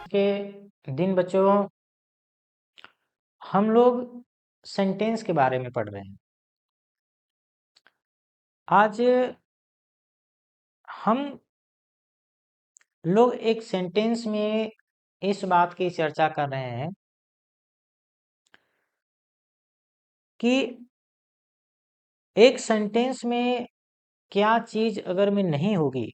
के दिन बच्चों हम लोग सेंटेंस के बारे में पढ़ रहे हैं। आज हम लोग एक सेंटेंस में इस बात की चर्चा कर रहे हैं कि एक सेंटेंस में क्या चीज अगर में नहीं होगी,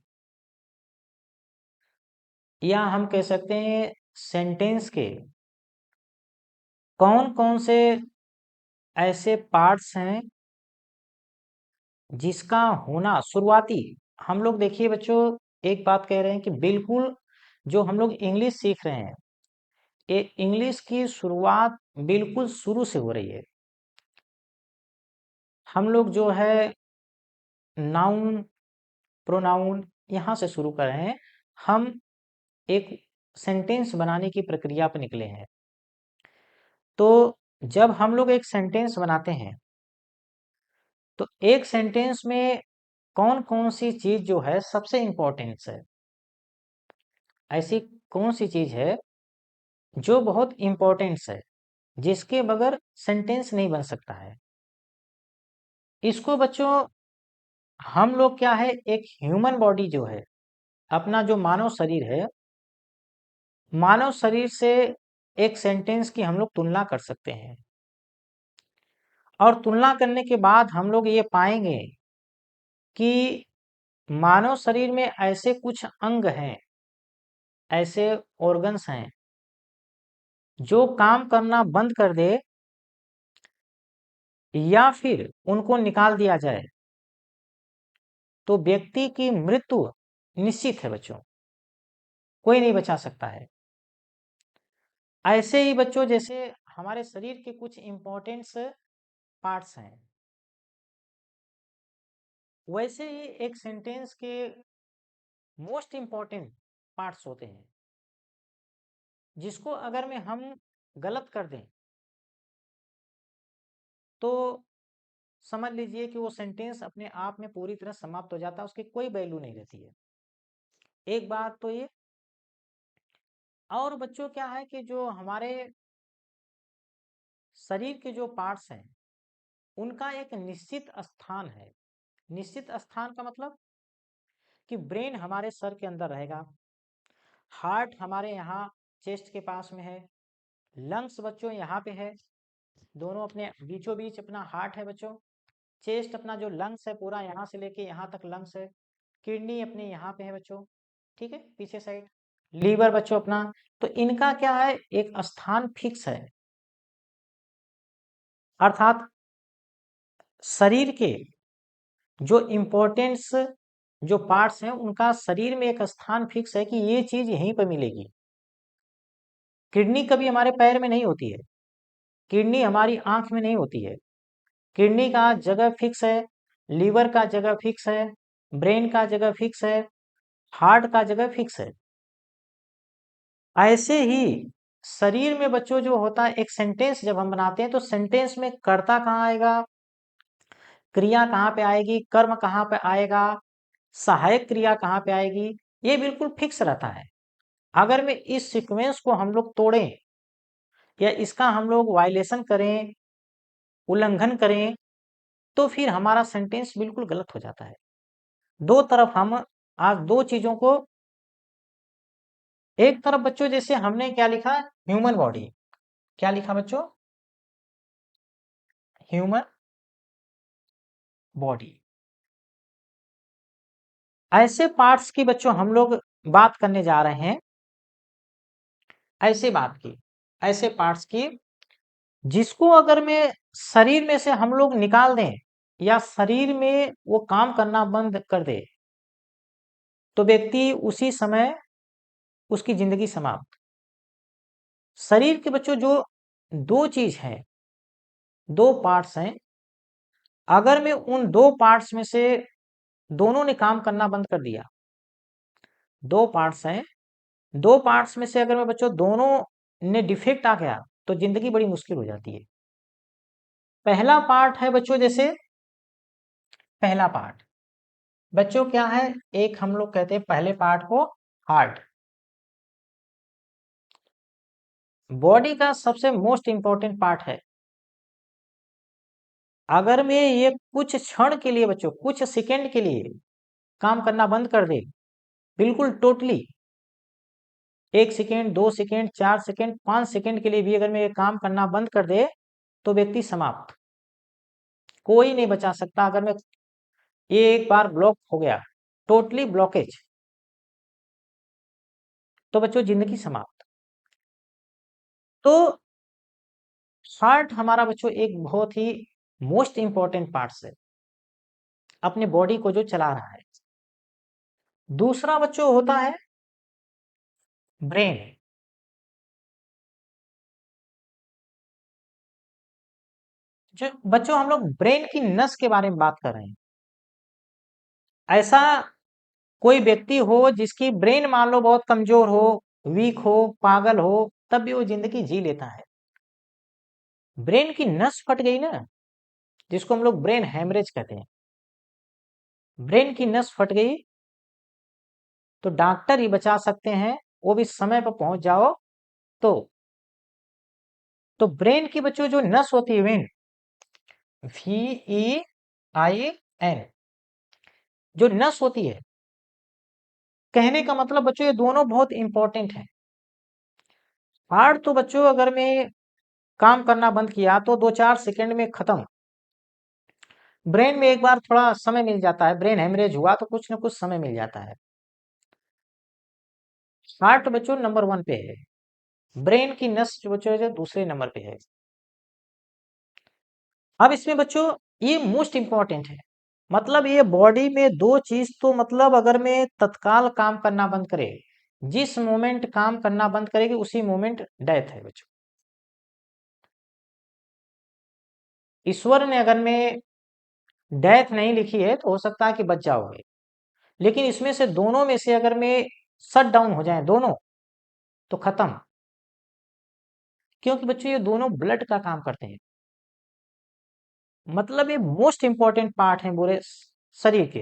या हम कह सकते हैं सेंटेंस के कौन कौन से ऐसे पार्ट्स हैं जिसका होना शुरुआती। हम लोग देखिए बच्चों, एक बात कह रहे हैं कि बिल्कुल जो हम लोग इंग्लिश सीख रहे हैं, ये इंग्लिश की शुरुआत बिल्कुल शुरू से हो रही है। हम लोग जो है नाउन प्रोनाउन यहाँ से शुरू कर रहे हैं। हम एक सेंटेंस बनाने की प्रक्रिया पर निकले हैं। तो जब हम लोग एक सेंटेंस बनाते हैं तो एक सेंटेंस में कौन कौन सी चीज जो है सबसे इंपॉर्टेंट है, ऐसी कौन सी चीज है जो बहुत इंपॉर्टेंट है, जिसके बगैर सेंटेंस नहीं बन सकता है। इसको बच्चों हम लोग क्या है, एक ह्यूमन बॉडी जो है, अपना जो मानव शरीर है, मानव शरीर से एक सेंटेंस की हम लोग तुलना कर सकते हैं। और तुलना करने के बाद हम लोग ये पाएंगे कि मानव शरीर में ऐसे कुछ अंग हैं, ऐसे ऑर्गन्स हैं जो काम करना बंद कर दे या फिर उनको निकाल दिया जाए तो व्यक्ति की मृत्यु निश्चित है बच्चों, कोई नहीं बचा सकता है। ऐसे ही बच्चों जैसे हमारे शरीर के कुछ इंपॉर्टेंट पार्ट्स हैं, वैसे ही एक सेंटेंस के मोस्ट इंपॉर्टेंट पार्ट्स होते हैं, जिसको अगर में हम गलत कर दें तो समझ लीजिए कि वो सेंटेंस अपने आप में पूरी तरह समाप्त हो जाता है, उसकी कोई वैल्यू नहीं रहती है। एक बात तो ये। और बच्चों क्या है कि जो हमारे शरीर के जो पार्ट्स हैं उनका एक निश्चित स्थान है। निश्चित स्थान का मतलब कि ब्रेन हमारे सर के अंदर रहेगा, हार्ट हमारे यहाँ चेस्ट के पास में है, लंग्स बच्चों यहाँ पे है, दोनों अपने बीचों बीच अपना हार्ट है बच्चों। चेस्ट अपना जो लंग्स है पूरा यहाँ से लेके यहाँ तक लंग्स है। किडनी अपने यहाँ पे है बच्चों, ठीक है, पीछे साइड। लीवर बच्चों अपना, तो इनका क्या है, एक स्थान फिक्स है। अर्थात शरीर के जो इम्पोर्टेंस जो पार्ट्स हैं उनका शरीर में एक स्थान फिक्स है कि ये चीज यहीं पर मिलेगी। किडनी कभी हमारे पैर में नहीं होती है, किडनी हमारी आंख में नहीं होती है। किडनी का जगह फिक्स है, लीवर का जगह फिक्स है, ब्रेन का जगह फिक्स है, हार्ट का जगह फिक्स है। ऐसे ही शरीर में बच्चों जो होता है, एक सेंटेंस जब हम बनाते हैं तो सेंटेंस में कर्ता कहाँ आएगा, क्रिया कहाँ पे आएगी, कर्म कहाँ पे आएगा, सहायक क्रिया कहाँ पे आएगी, ये बिल्कुल फिक्स रहता है। अगर में इस सीक्वेंस को हम लोग तोड़ें या इसका हम लोग वायलेशन करें, उल्लंघन करें, तो फिर हमारा सेंटेंस बिल्कुल गलत हो जाता है। दो तरफ हम आज दो चीजों को, एक तरफ बच्चों जैसे हमने क्या लिखा, ह्यूमन बॉडी, क्या लिखा बच्चों, ह्यूमन बॉडी। ऐसे पार्ट्स की बच्चों हम लोग बात करने जा रहे हैं, ऐसे बात की, ऐसे पार्ट्स की जिसको अगर में शरीर में से हम लोग निकाल दें या शरीर में वो काम करना बंद कर दे तो व्यक्ति उसी समय उसकी जिंदगी समाप्त। शरीर के बच्चों जो दो चीज हैं, दो पार्ट्स हैं, अगर मैं उन दो पार्ट्स में से दोनों ने काम करना बंद कर दिया, दो पार्ट्स हैं, दो पार्ट्स में से अगर मैं बच्चों दोनों ने डिफेक्ट आ गया तो जिंदगी बड़ी मुश्किल हो जाती है। पहला पार्ट है बच्चों, जैसे पहला पार्ट बच्चों क्या है, एक हम लोग कहते हैं पहले पार्ट को हार्ट। बॉडी का सबसे मोस्ट इंपॉर्टेंट पार्ट है। अगर मैं ये कुछ क्षण के लिए बच्चों, कुछ सेकंड के लिए काम करना बंद कर दे, बिल्कुल totally, 1 second, 2 second, 4 second, 5 second के लिए भी अगर मैं ये काम करना बंद कर दे तो व्यक्ति समाप्त, कोई नहीं बचा सकता। अगर मैं ये एक बार ब्लॉक हो गया, टोटली ब्लॉकेज, तो बच्चों जिंदगी समाप्त। तो हार्ट हमारा बच्चों एक बहुत ही मोस्ट इंपॉर्टेंट पार्ट है अपने बॉडी को जो चला रहा है। दूसरा बच्चों होता है ब्रेन। जो बच्चों हम लोग ब्रेन की नस के बारे में बात कर रहे हैं। ऐसा कोई व्यक्ति हो जिसकी ब्रेन मान लो बहुत कमजोर हो, वीक हो, पागल हो, तब भी वो जिंदगी जी लेता है। ब्रेन की नस फट गई ना, जिसको हम लोग ब्रेन हेमरेज कहते हैं, ब्रेन की नस फट गई तो डॉक्टर ही बचा सकते हैं, वो भी समय पर पहुंच जाओ तो। ब्रेन की बच्चों जो नस होती है वेन, VEIN, जो नस होती है, कहने का मतलब बच्चों ये दोनों बहुत इंपॉर्टेंट है। हार्ट तो बच्चों अगर मैं काम करना बंद किया तो 2-4 सेकंड में खत्म। ब्रेन में एक बार थोड़ा समय मिल जाता है, ब्रेन हेमरेज हुआ तो कुछ ना कुछ समय मिल जाता है। हार्ट बच्चों नंबर 1 पे है, ब्रेन की नस जो बच्चों जो दूसरे नंबर पे है। अब इसमें बच्चों ये मोस्ट इंपॉर्टेंट है, मतलब ये बॉडी में दो चीज तो मतलब अगर मैं तत्काल काम करना बंद करे, जिस मोमेंट काम करना बंद करेगी उसी मोमेंट डेथ है बच्चों। ईश्वर ने अगर में डेथ नहीं लिखी है तो हो सकता है कि बच जाओगे, लेकिन इसमें से दोनों में से अगर में शट डाउन हो जाए दोनों तो खत्म, क्योंकि बच्चों ये दोनों ब्लड का काम करते हैं। मतलब ये मोस्ट इंपॉर्टेंट पार्ट है पूरे शरीर के।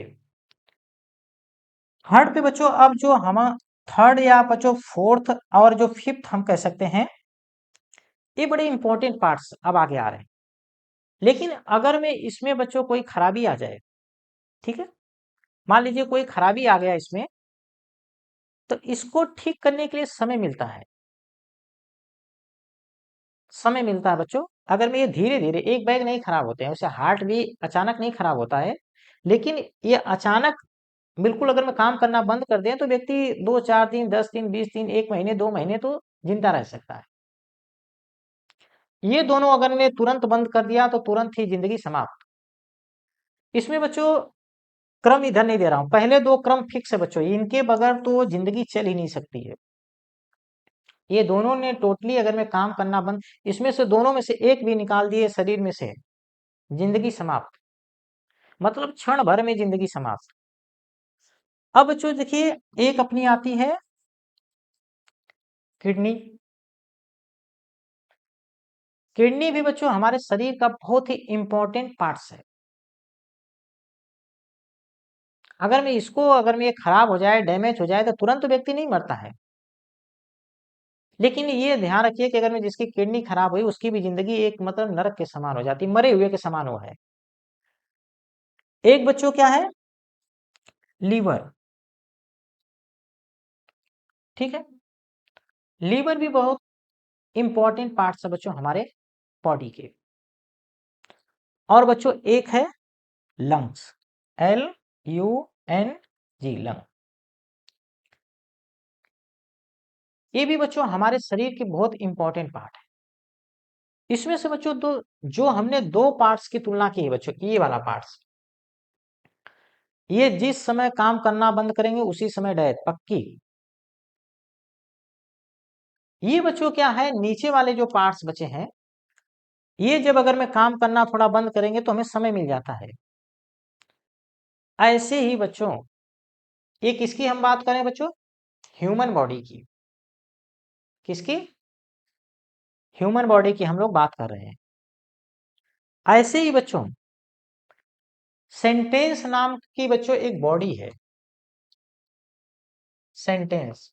हार्ट पे बच्चों अब जो हम थर्ड या बच्चों फोर्थ और जो फिफ्थ हम कह सकते हैं, ये बड़े इंपॉर्टेंट पार्ट्स अब आगे आ रहे हैं। लेकिन अगर में इसमें बच्चों कोई खराबी आ जाए, ठीक है, मान लीजिए कोई खराबी आ गया इसमें, तो इसको ठीक करने के लिए समय मिलता है। समय मिलता है बच्चों, अगर में ये धीरे धीरे एक बैग नहीं खराब होते हैं, उसे हार्ट भी अचानक नहीं खराब होता है, लेकिन ये अचानक बिल्कुल अगर मैं काम करना बंद कर दें तो व्यक्ति 2-4 दिन, 10 दिन, 20 दिन, 1 महीने, 2 महीने तो जिंदा रह सकता है। ये दोनों अगर ने तुरंत बंद कर दिया तो तुरंत ही जिंदगी समाप्त। इसमें बच्चों क्रम इधर नहीं दे रहा हूं, पहले दो क्रम फिक्स है बच्चों, इनके बगैर तो जिंदगी चल ही नहीं सकती है। ये दोनों ने टोटली अगर मैं काम करना बंद, इसमें से दोनों में से एक भी निकाल दिए शरीर में से, जिंदगी समाप्त, मतलब क्षण भर में जिंदगी समाप्त। अब बच्चों देखिए, एक अपनी आती है किडनी। किडनी भी बच्चों हमारे शरीर का बहुत ही इंपॉर्टेंट पार्ट्स है। अगर मैं इसको अगर मैं ये खराब हो जाए, डैमेज हो जाए तो तुरंत तो व्यक्ति नहीं मरता है, लेकिन ये ध्यान रखिए कि अगर मैं जिसकी किडनी खराब हुई उसकी भी जिंदगी एक मतलब नरक के समान हो जाती, मरे हुए के समान वो है। एक बच्चों क्या है, लीवर, ठीक है, लीवर भी बहुत इंपॉर्टेंट पार्ट्स है बच्चों हमारे बॉडी के। और बच्चों एक है लंग्स, LUNG, लंग। ये भी बच्चों हमारे शरीर की बहुत इंपॉर्टेंट पार्ट है। इसमें से बच्चों दो, जो हमने दो पार्ट्स की तुलना की है बच्चों, ये वाला पार्ट्स, ये जिस समय काम करना बंद करेंगे उसी समय डेथ पक्की। ये बच्चों क्या है, नीचे वाले जो पार्ट्स बचे हैं, ये जब अगर मैं काम करना थोड़ा बंद करेंगे तो हमें समय मिल जाता है। ऐसे ही बच्चों, ये किसकी हम बात करें बच्चों, ह्यूमन बॉडी की, किसकी, ह्यूमन बॉडी की हम लोग बात कर रहे हैं। ऐसे ही बच्चों सेंटेंस नाम की बच्चों एक बॉडी है, सेंटेंस।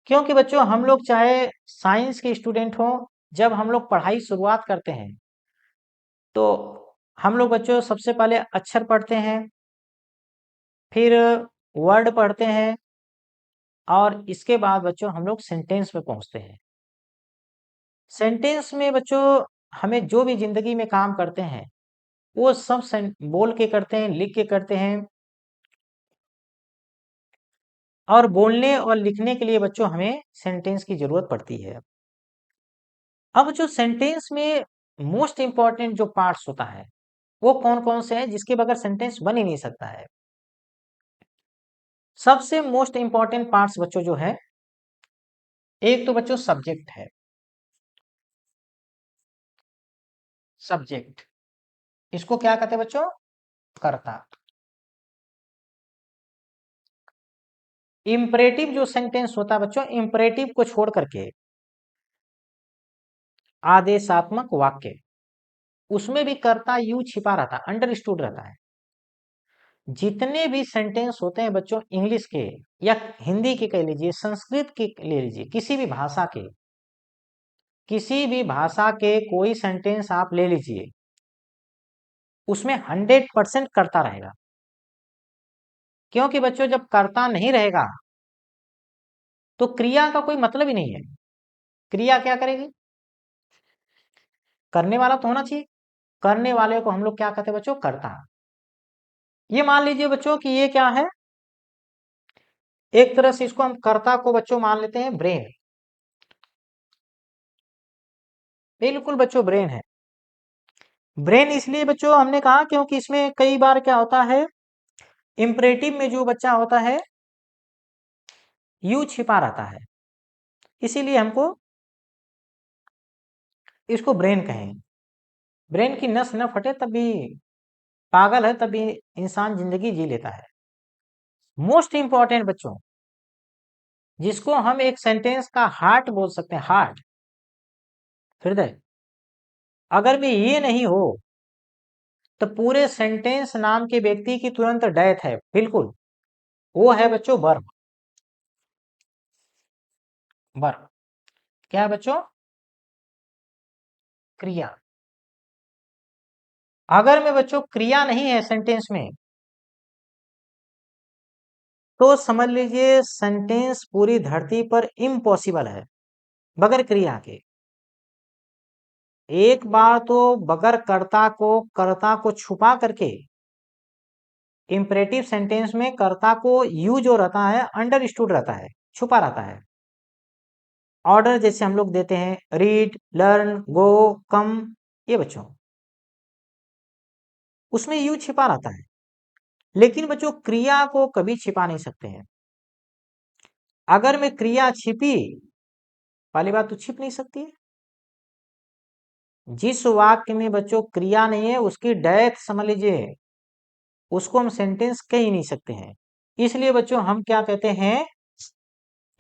क्योंकि बच्चों हम लोग चाहे साइंस के स्टूडेंट हों, जब हम लोग पढ़ाई शुरुआत करते हैं तो हम लोग बच्चों सबसे पहले अक्षर पढ़ते हैं, फिर वर्ड पढ़ते हैं और इसके बाद बच्चों हम लोग सेंटेंस पे पहुंचते हैं। सेंटेंस में बच्चों हमें जो भी जिंदगी में काम करते हैं वो सब बोल के करते हैं, लिख के करते हैं, और बोलने और लिखने के लिए बच्चों हमें सेंटेंस की जरूरत पड़ती है। अब जो सेंटेंस में मोस्ट इंपॉर्टेंट जो पार्ट्स होता है वो कौन कौन से हैं जिसके बगैर सेंटेंस बन ही नहीं सकता है। सबसे मोस्ट इंपॉर्टेंट पार्ट्स बच्चों जो है, एक तो बच्चों सब्जेक्ट है। सब्जेक्ट, इसको क्या कहते हैं बच्चों? कर्ता। इंपरेटिव जो सेंटेंस होता है बच्चों, इंपरेटिव को छोड़ करके आदेशात्मक वाक्य, उसमें भी कर्ता यू छिपा रहता है, अंडरस्टूड रहता है। जितने भी सेंटेंस होते हैं बच्चों इंग्लिश के या हिंदी के कह लीजिए, संस्कृत के ले लीजिए, किसी भी भाषा के, किसी भी भाषा के कोई सेंटेंस आप ले लीजिए, उसमें 100% कर्ता रहेगा। क्योंकि बच्चों जब कर्ता नहीं रहेगा तो क्रिया का कोई मतलब ही नहीं है। क्रिया क्या करेगी? करने वाला तो होना चाहिए। करने वाले को हम लोग क्या कहते हैं बच्चों? कर्ता। ये मान लीजिए बच्चों कि ये क्या है, एक तरह से इसको हम कर्ता को बच्चों मान लेते हैं ब्रेन। बिल्कुल बच्चों ब्रेन है। ब्रेन इसलिए बच्चों हमने कहा क्योंकि इसमें कई बार क्या होता है, इंपरेटिव में जो बच्चा होता है यू छिपा रहता है, इसीलिए हमको इसको ब्रेन कहें। ब्रेन की नस न फटे तब भी, पागल है तब भी इंसान जिंदगी जी लेता है। मोस्ट इंपॉर्टेंट बच्चों, जिसको हम एक सेंटेंस का हार्ट बोल सकते हैं, हार्ट, हृदय, अगर भी ये नहीं हो तो पूरे सेंटेंस नाम के व्यक्ति की तुरंत डेथ है। बिल्कुल, वो है बच्चों वर्ब। वर्ब क्या है बच्चों? क्रिया। अगर में बच्चों क्रिया नहीं है सेंटेंस में तो समझ लीजिए सेंटेंस पूरी धरती पर इम्पॉसिबल है बगैर क्रिया के। एक बार तो बगैर कर्ता को छुपा करके इंपरेटिव सेंटेंस में कर्ता को यू जो रहता है अंडरस्टूड रहता है, छुपा रहता है। ऑर्डर जैसे हम लोग देते हैं रीड, लर्न, गो, कम, ये बच्चों उसमें यू छिपा रहता है। लेकिन बच्चों क्रिया को कभी छिपा नहीं सकते हैं। अगर में क्रिया छिपी, पहली बात तो छिप नहीं सकती है। जिस वाक्य में बच्चों क्रिया नहीं है उसकी डेथ समझ लीजिए, उसको हम सेंटेंस कह ही नहीं सकते हैं। इसलिए बच्चों हम क्या कहते हैं,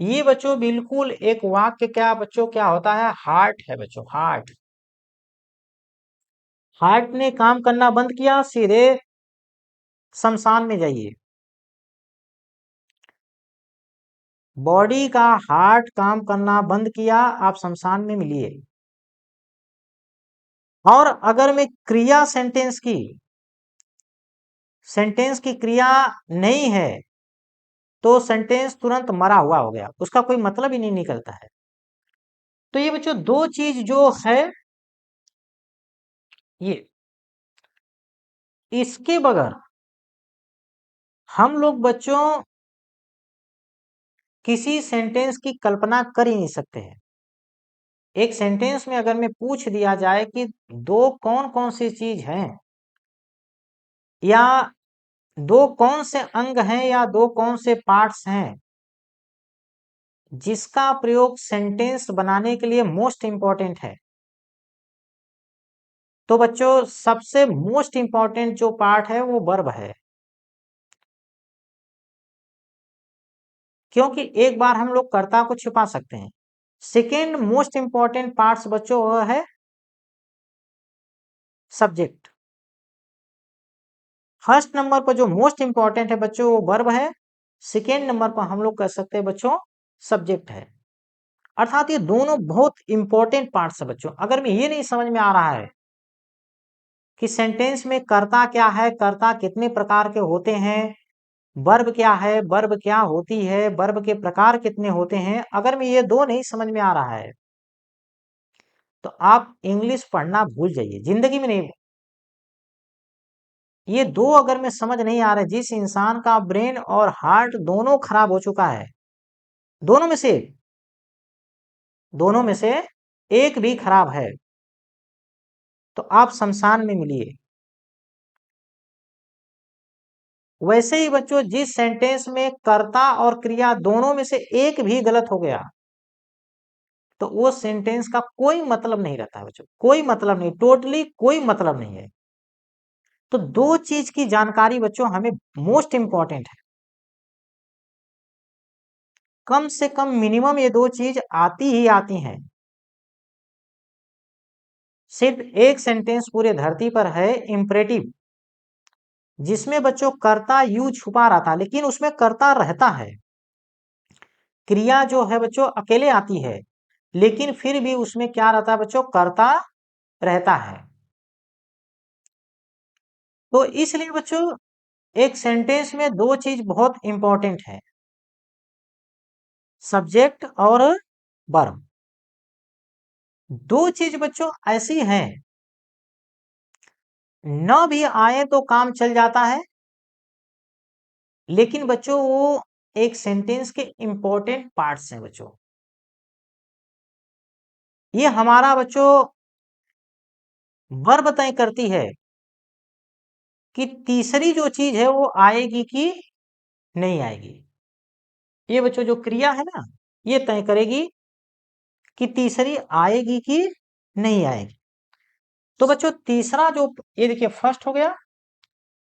ये बच्चों बिल्कुल एक वाक्य क्या बच्चों क्या होता है, हार्ट है बच्चों, हार्ट। हार्ट ने काम करना बंद किया, सीधे शमशान में जाइए। बॉडी का हार्ट काम करना बंद किया, आप शमशान में मिलिए। और अगर मैं क्रिया सेंटेंस की क्रिया नहीं है तो सेंटेंस तुरंत मरा हुआ हो गया, उसका कोई मतलब ही नहीं निकलता है। तो ये बच्चों दो चीज जो है, ये इसके बगैर हम लोग बच्चों किसी सेंटेंस की कल्पना कर ही नहीं सकते हैं। एक सेंटेंस में अगर मैं पूछ दिया जाए कि दो कौन कौन सी चीज हैं, या दो कौन से अंग हैं, या दो कौन से पार्ट्स हैं जिसका प्रयोग सेंटेंस बनाने के लिए मोस्ट इंपॉर्टेंट है, तो बच्चों सबसे मोस्ट इंपॉर्टेंट जो पार्ट है वो वर्ब है। क्योंकि एक बार हम लोग कर्ता को छिपा सकते हैं। सेकेंड मोस्ट इंपॉर्टेंट पार्ट्स बच्चों वो है सब्जेक्ट। फर्स्ट नंबर पर जो मोस्ट इंपॉर्टेंट है बच्चों वो वर्ब है, सेकेंड नंबर पर हम लोग कह सकते हैं बच्चों सब्जेक्ट है। अर्थात ये दोनों बहुत इंपॉर्टेंट पार्ट्स है बच्चों। अगर में ये नहीं समझ में आ रहा है कि सेंटेंस में कर्ता क्या है, कर्ता कितने प्रकार के होते हैं, वर्ब क्या है, वर्ब क्या होती है, वर्ब के प्रकार कितने होते हैं, अगर में ये दो नहीं समझ में आ रहा है तो आप इंग्लिश पढ़ना भूल जाइए, जिंदगी में नहीं। ये दो अगर में समझ नहीं आ रहा है, जिस इंसान का ब्रेन और हार्ट दोनों खराब हो चुका है, दोनों में से दोनों में से एक भी खराब है, तो आप शमशान में मिलिए। वैसे ही बच्चों, जिस सेंटेंस में कर्ता और क्रिया दोनों में से एक भी गलत हो गया तो वो सेंटेंस का कोई मतलब नहीं रहता है बच्चों, कोई मतलब नहीं, टोटली कोई मतलब नहीं है। तो दो चीज की जानकारी बच्चों हमें मोस्ट इंपॉर्टेंट है, कम से कम मिनिमम ये दो चीज आती ही आती हैं। सिर्फ एक सेंटेंस पूरे धरती पर है इंपरेटिव, जिसमें बच्चों कर्ता यू छुपा रहा था, लेकिन उसमें कर्ता रहता है। क्रिया जो है बच्चों अकेले आती है, लेकिन फिर भी उसमें क्या रहता है बच्चों, कर्ता रहता है। तो इसलिए बच्चों एक सेंटेंस में दो चीज बहुत इंपॉर्टेंट है, सब्जेक्ट और वर्ब। दो चीज बच्चों ऐसी हैं, न भी आए तो काम चल जाता है, लेकिन बच्चों वो एक सेंटेंस के इंपॉर्टेंट पार्ट्स हैं बच्चों। ये हमारा बच्चों वर्ब तय करती है कि तीसरी जो चीज है वो आएगी कि नहीं आएगी। ये बच्चों जो क्रिया है ना, ये तय करेगी कि तीसरी आएगी कि नहीं आएगी। तो बच्चों तीसरा जो, ये देखिए फर्स्ट हो गया,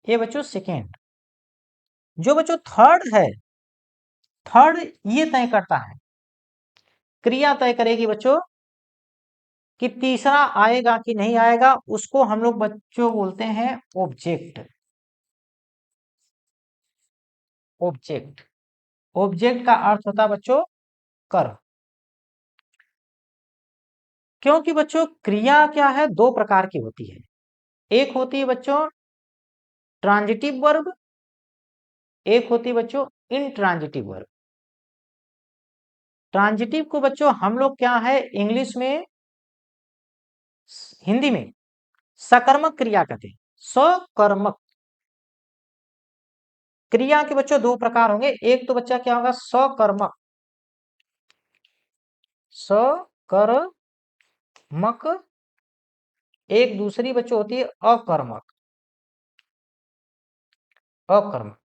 ये बच्चों सेकेंड। जो बच्चों थर्ड है, थर्ड ये तय करता है, क्रिया तय करेगी बच्चों कि तीसरा आएगा कि नहीं आएगा, उसको हम लोग बच्चों बोलते हैं ऑब्जेक्ट। ऑब्जेक्ट, ऑब्जेक्ट का अर्थ होता है बच्चों कर्म। क्योंकि बच्चों क्रिया क्या है, दो प्रकार की होती है, एक होती है बच्चों ट्रांजिटिव वर्ब, एक होती है बच्चों इनट्रांजिटिव वर्ब। ट्रांजिटिव को बच्चों हम लोग क्या है इंग्लिश में, हिंदी में सकर्मक क्रिया कहते हैं। सकर्मक क्रिया के बच्चों दो प्रकार होंगे, एक तो बच्चा क्या होगा सकर्मक, सकर्मक, एक दूसरी बच्चों होती है अकर्मक, अकर्मक।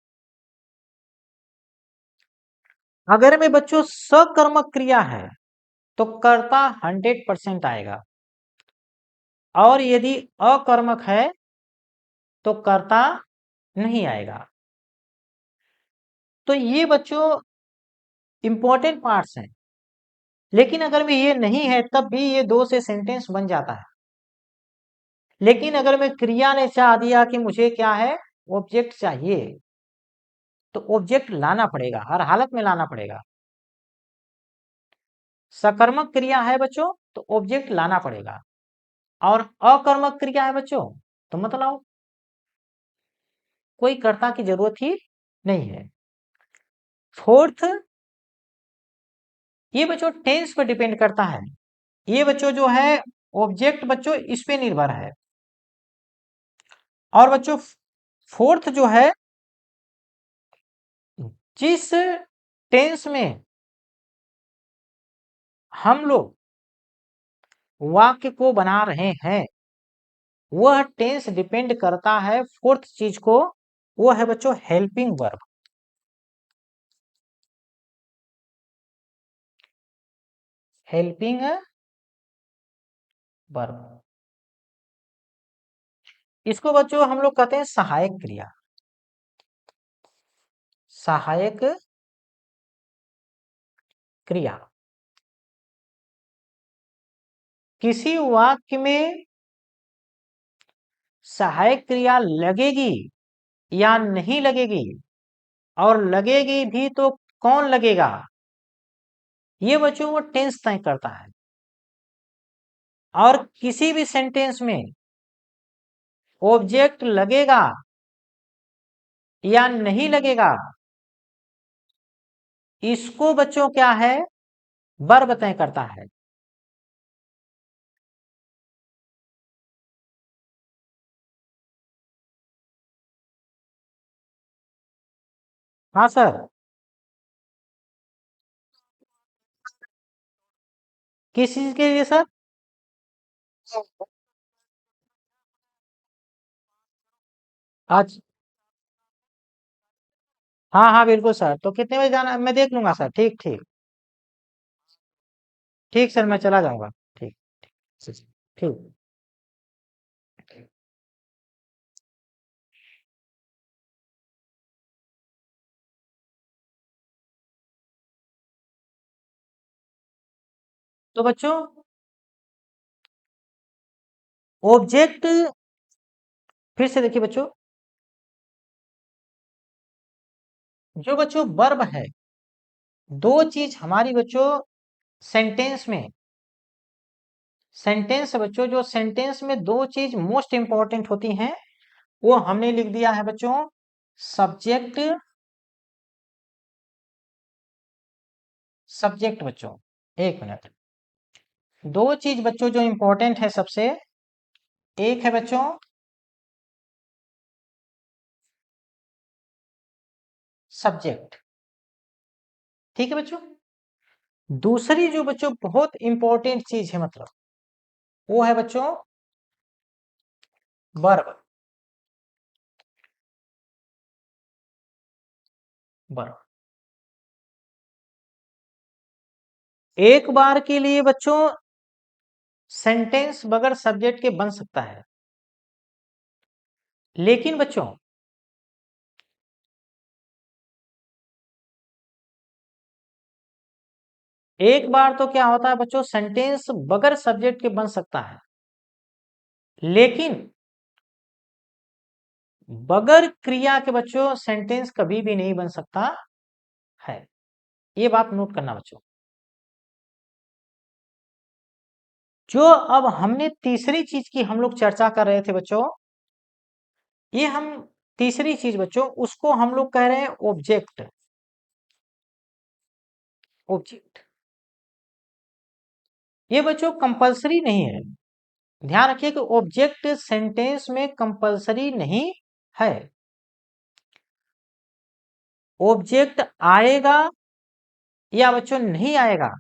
अगर में बच्चों सकर्मक क्रिया है तो कर्ता 100% आएगा, और यदि अकर्मक है तो कर्ता नहीं आएगा। तो ये बच्चों इंपॉर्टेंट पार्ट्स हैं, लेकिन अगर में ये नहीं है तब भी ये दो से सेंटेंस बन जाता है। लेकिन अगर मैं क्रिया ने चाह दिया कि मुझे क्या है ऑब्जेक्ट चाहिए, तो ऑब्जेक्ट लाना पड़ेगा, हर हालत में लाना पड़ेगा। सकर्मक क्रिया है बच्चों तो ऑब्जेक्ट लाना पड़ेगा, और अकर्मक क्रिया है बच्चों तो मतलब कोई कर्ता की जरूरत ही नहीं है। फोर्थ, ये बच्चों टेंस पर डिपेंड करता है। ये बच्चों जो है ऑब्जेक्ट बच्चों इस पे निर्भर है। और बच्चों फोर्थ जो है, जिस टेंस में हम लोग वाक्य को बना रहे हैं वह टेंस डिपेंड करता है फोर्थ चीज को, वो है बच्चों हेल्पिंग वर्ब। हेल्पिंग वर्ब, इसको बच्चों हम लोग कहते हैं सहायक क्रिया, सहायक क्रिया। किसी वाक्य में सहायक क्रिया लगेगी या नहीं लगेगी, और लगेगी भी तो कौन लगेगा, ये बच्चों वो टेंस तय करता है। और किसी भी सेंटेंस में ऑब्जेक्ट लगेगा या नहीं लगेगा, इसको बच्चों क्या है, वर्ब तय करता है। हाँ सर। किस चीज के लिए सर? आज। हाँ हाँ बिल्कुल सर, तो कितने बजे जाना है? मैं देख लूंगा सर। ठीक ठीक। ठीक सर, मैं चला जाऊंगा। ठीक ठीक। तो बच्चों ऑब्जेक्ट, फिर से देखिए बच्चों, जो बच्चों वर्ब है, दो चीज हमारी बच्चों सेंटेंस में, सेंटेंस बच्चों, जो सेंटेंस में दो चीज मोस्ट इंपॉर्टेंट होती हैं, वो हमने लिख दिया है बच्चों, सब्जेक्ट, सब्जेक्ट बच्चों। एक मिनट। दो चीज बच्चों जो इंपॉर्टेंट है सबसे, एक है बच्चों सब्जेक्ट, ठीक है बच्चों। दूसरी जो बच्चों बहुत इंपॉर्टेंट चीज है, मतलब वो है बच्चों वर्ब। वर्ब एक बार के लिए बच्चों सेंटेंस बगैर सब्जेक्ट के बन सकता है, लेकिन बच्चों एक बार तो क्या होता है बच्चों, सेंटेंस बगैर सब्जेक्ट के बन सकता है, लेकिन बगैर क्रिया के बच्चों सेंटेंस कभी भी नहीं बन सकता है। ये बात नोट करना बच्चों। जो अब हमने तीसरी चीज की हम लोग चर्चा कर रहे थे बच्चों, ये हम तीसरी चीज बच्चों, उसको हम लोग कह रहे हैं ऑब्जेक्ट। ऑब्जेक्ट ये बच्चों कंपलसरी नहीं है। ध्यान रखिए कि ऑब्जेक्ट सेंटेंस में कंपलसरी नहीं है। ऑब्जेक्ट आएगा या बच्चों नहीं आएगा,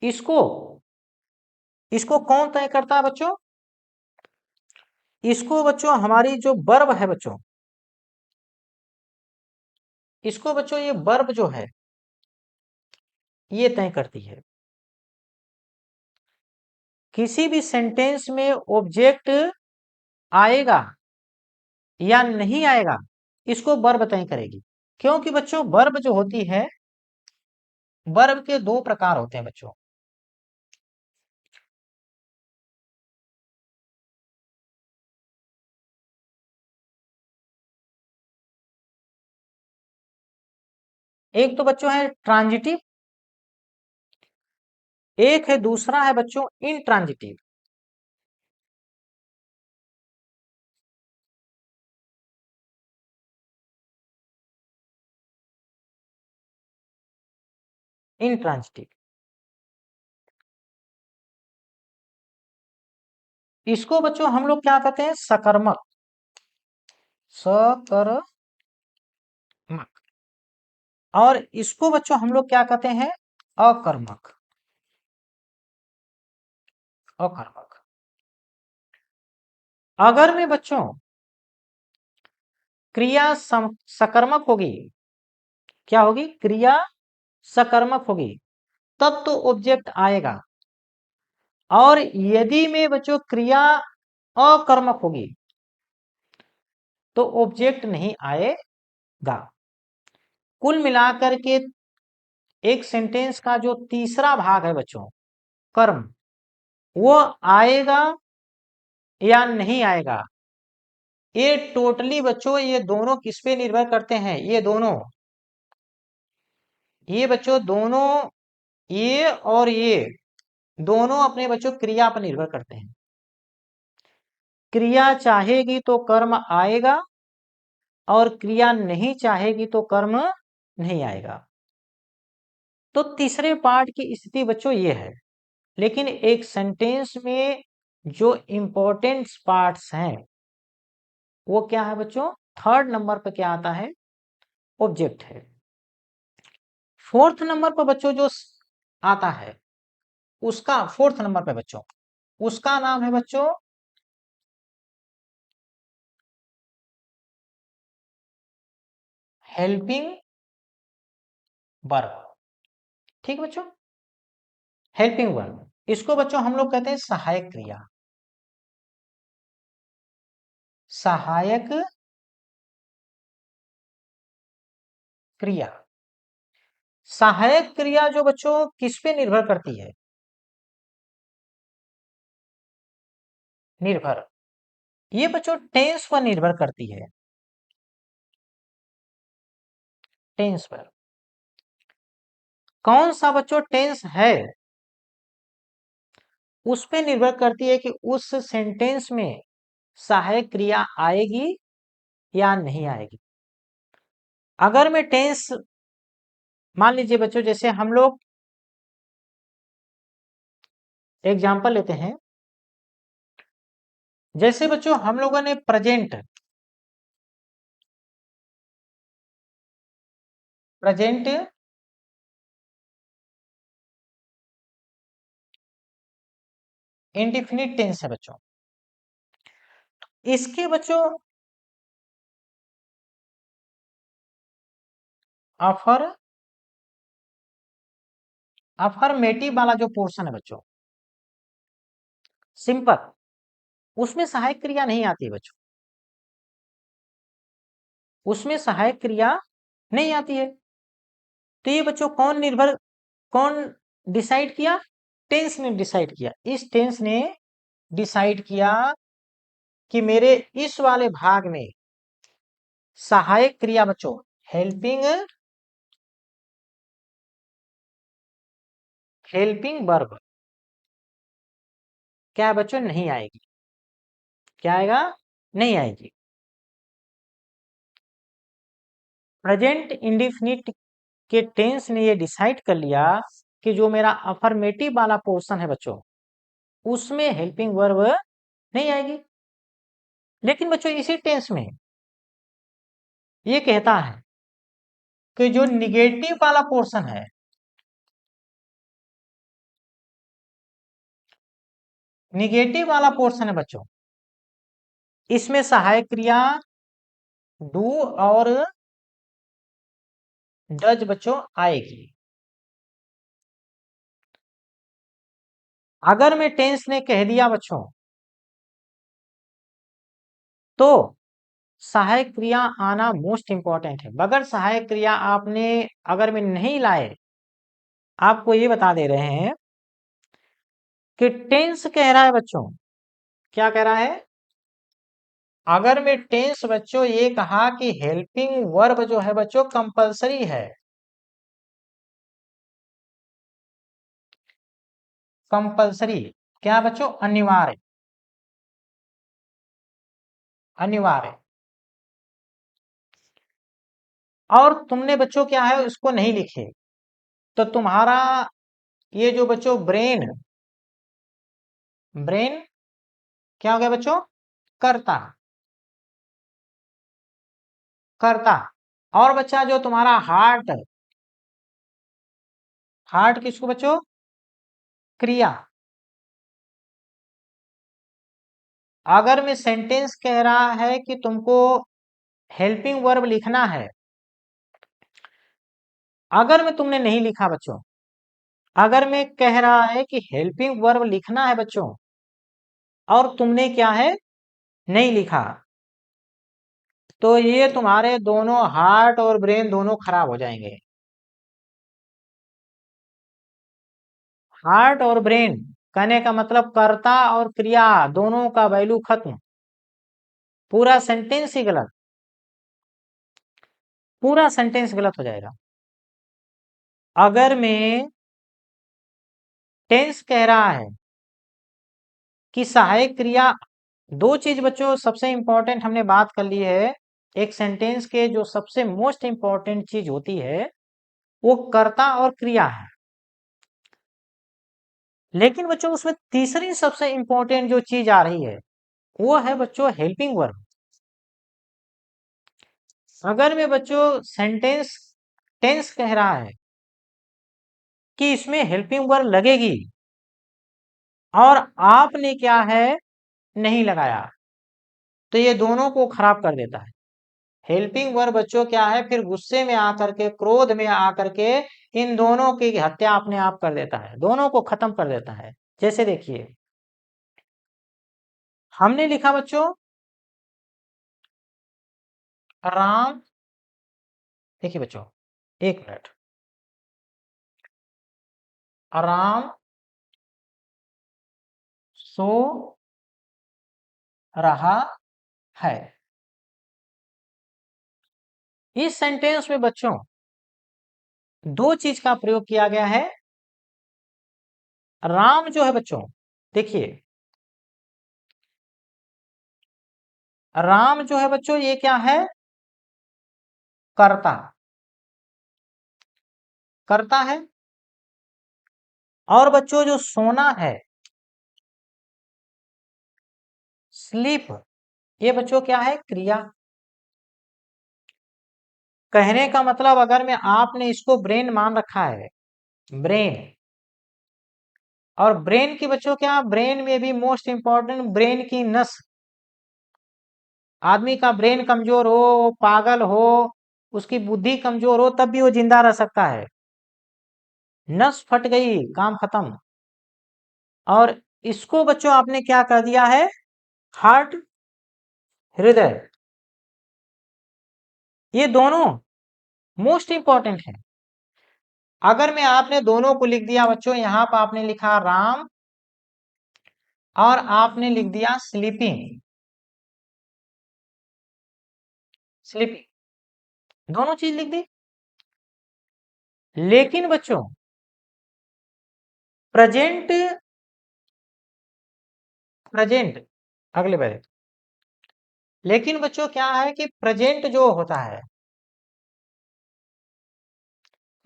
इसको इसको कौन तय करता है बच्चों? इसको बच्चों हमारी जो वर्ब है बच्चों, इसको बच्चों ये वर्ब जो है ये तय करती है। किसी भी सेंटेंस में ऑब्जेक्ट आएगा या नहीं आएगा, इसको वर्ब तय करेगी। क्योंकि बच्चों वर्ब जो होती है, वर्ब के दो प्रकार होते हैं बच्चों। एक तो बच्चों है ट्रांजिटिव, एक है दूसरा है बच्चों इनट्रांजिटिव। इनट्रांजिटिव इसको बच्चों हम लोग क्या कहते हैं, सकर्मक। सकर्मक। और इसको बच्चों हम लोग क्या कहते हैं, अकर्मक। अकर्मक। अगर में बच्चों क्रिया सकर्मक होगी, क्या होगी, क्रिया सकर्मक होगी, तब तो ऑब्जेक्ट आएगा। और यदि में बच्चों क्रिया अकर्मक होगी तो ऑब्जेक्ट नहीं आएगा। कुल मिलाकर के एक सेंटेंस का जो तीसरा भाग है बच्चों, कर्म, वो आएगा या नहीं आएगा, ये टोटली बच्चों ये दोनों किस पे निर्भर करते हैं, ये दोनों ये और ये दोनों अपने बच्चों क्रिया पर निर्भर करते हैं। क्रिया चाहेगी तो कर्म आएगा और क्रिया नहीं चाहेगी तो कर्म नहीं आएगा। तो तीसरे पार्ट की स्थिति बच्चों ये है, लेकिन एक सेंटेंस में जो इंपॉर्टेंट पार्ट्स हैं वो क्या है बच्चों? थर्ड नंबर पर क्या आता है? ऑब्जेक्ट है। फोर्थ नंबर पर बच्चों जो आता है उसका, फोर्थ नंबर पे बच्चों उसका नाम है बच्चों हेल्पिंग वर्ब। ठीक बच्चों, हेल्पिंग वर्ब, इसको बच्चों हम लोग कहते हैं सहायक क्रिया। सहायक क्रिया। सहायक क्रिया जो बच्चों किस पे निर्भर करती है? निर्भर, ये बच्चों टेंस पर निर्भर करती है। टेंस पर। कौन सा बच्चों टेंस है उस पे निर्भर करती है कि उस सेंटेंस में सहायक क्रिया आएगी या नहीं आएगी। अगर मैं टेंस, मान लीजिए बच्चों जैसे हम लोग एग्जाम्पल लेते हैं, जैसे बच्चों हम लोगों ने प्रेजेंट, प्रेजेंट इंडिफिनिट टेंस है बच्चों, इसके बच्चों अफर अफर्मेटिव वाला जो पोर्शन है बच्चों, सिंपल, उसमें सहायक क्रिया नहीं आती है बच्चों, उसमें सहायक क्रिया नहीं आती है। तो ये बच्चों कौन डिसाइड किया? टेंस ने डिसाइड किया। इस टेंस ने डिसाइड किया कि मेरे इस वाले भाग में सहायक क्रिया बच्चों हेल्पिंग वर्ब क्या बच्चों नहीं आएगी। क्या आएगा? नहीं आएगी। प्रेजेंट इंडिफिनिट के टेंस ने ये डिसाइड कर लिया कि जो मेरा अफर्मेटिव वाला पोर्शन है बच्चों उसमें हेल्पिंग वर्ब नहीं आएगी। लेकिन बच्चों इसी टेंस में ये कहता है कि जो निगेटिव वाला पोर्शन है, निगेटिव वाला पोर्शन है बच्चों, इसमें सहायक क्रिया डू और डज बच्चों आएगी। अगर मैं टेंस ने कह दिया बच्चों तो सहायक क्रिया आना मोस्ट इंपॉर्टेंट है। बगैर सहायक क्रिया आपने अगर मैं नहीं लाए, आपको ये बता दे रहे हैं कि टेंस कह रहा है बच्चों, क्या कह रहा है? अगर मैं टेंस बच्चों ये कहा कि हेल्पिंग वर्ब जो है बच्चों कंपलसरी है, कंपलसरी क्या बच्चों? अनिवार्य, अनिवार्य, और तुमने बच्चों क्या है उसको नहीं लिखे, तो तुम्हारा ये जो बच्चों ब्रेन, ब्रेन क्या हो गया बच्चों? कर्ता, कर्ता। और बच्चा जो तुम्हारा हार्ट, हार्ट किसको बच्चों? क्रिया। अगर मैं सेंटेंस कह रहा है कि तुमको हेल्पिंग वर्ब लिखना है, अगर मैं तुमने नहीं लिखा बच्चों, अगर मैं कह रहा है कि हेल्पिंग वर्ब लिखना है बच्चों और तुमने क्या है नहीं लिखा, तो ये तुम्हारे दोनों हार्ट और ब्रेन दोनों खराब हो जाएंगे। हार्ट और ब्रेन कहने का मतलब कर्ता और क्रिया दोनों का वैल्यू खत्म, पूरा सेंटेंस ही गलत, पूरा सेंटेंस गलत हो जाएगा। अगर मैं टेंस कह रहा है कि सहायक क्रिया, दो चीज बच्चों सबसे इंपॉर्टेंट हमने बात कर ली है। एक सेंटेंस के जो सबसे मोस्ट इंपॉर्टेंट चीज होती है वो कर्ता और क्रिया है, लेकिन बच्चों उसमें तीसरी सबसे इंपॉर्टेंट जो चीज आ रही है वो है बच्चों हेल्पिंग वर्ब। अगर मैं बच्चों सेंटेंस टेंस कह रहा है कि इसमें हेल्पिंग वर्ब लगेगी और आपने क्या है नहीं लगाया, तो ये दोनों को खराब कर देता है। हेल्पिंग वर्ब बच्चों क्या है, फिर गुस्से में आकर के, क्रोध में आकर के इन दोनों की हत्या अपने आप कर देता है, दोनों को खत्म कर देता है। जैसे देखिए हमने लिखा बच्चों राम, देखिए बच्चों एक मिनट, राम सो रहा है। इस सेंटेंस में बच्चों दो चीज का प्रयोग किया गया है। राम जो है बच्चों, देखिए राम जो है बच्चों ये क्या है, कर्ता, करता है। और बच्चों जो सोना है, स्लीप, ये बच्चों क्या है, क्रिया। कहने का मतलब अगर मैं आपने इसको ब्रेन मान रखा है, ब्रेन, और ब्रेन की बच्चों क्या, ब्रेन में भी मोस्ट इंपॉर्टेंट ब्रेन की नस, आदमी का ब्रेन कमजोर हो, पागल हो, उसकी बुद्धि कमजोर हो तब भी वो जिंदा रह सकता है। नस फट गई, काम खत्म। और इसको बच्चों आपने क्या कर दिया है, हार्ट, हृदय, ये दोनों मोस्ट इंपॉर्टेंट है। अगर मैं आपने दोनों को लिख दिया बच्चों, यहां पर आपने लिखा राम और आपने लिख दिया स्लीपिंग, स्लीपिंग, दोनों चीज लिख दी। लेकिन बच्चों प्रेजेंट, प्रेजेंट अगले बारे, लेकिन बच्चों क्या है कि प्रेजेंट जो होता है,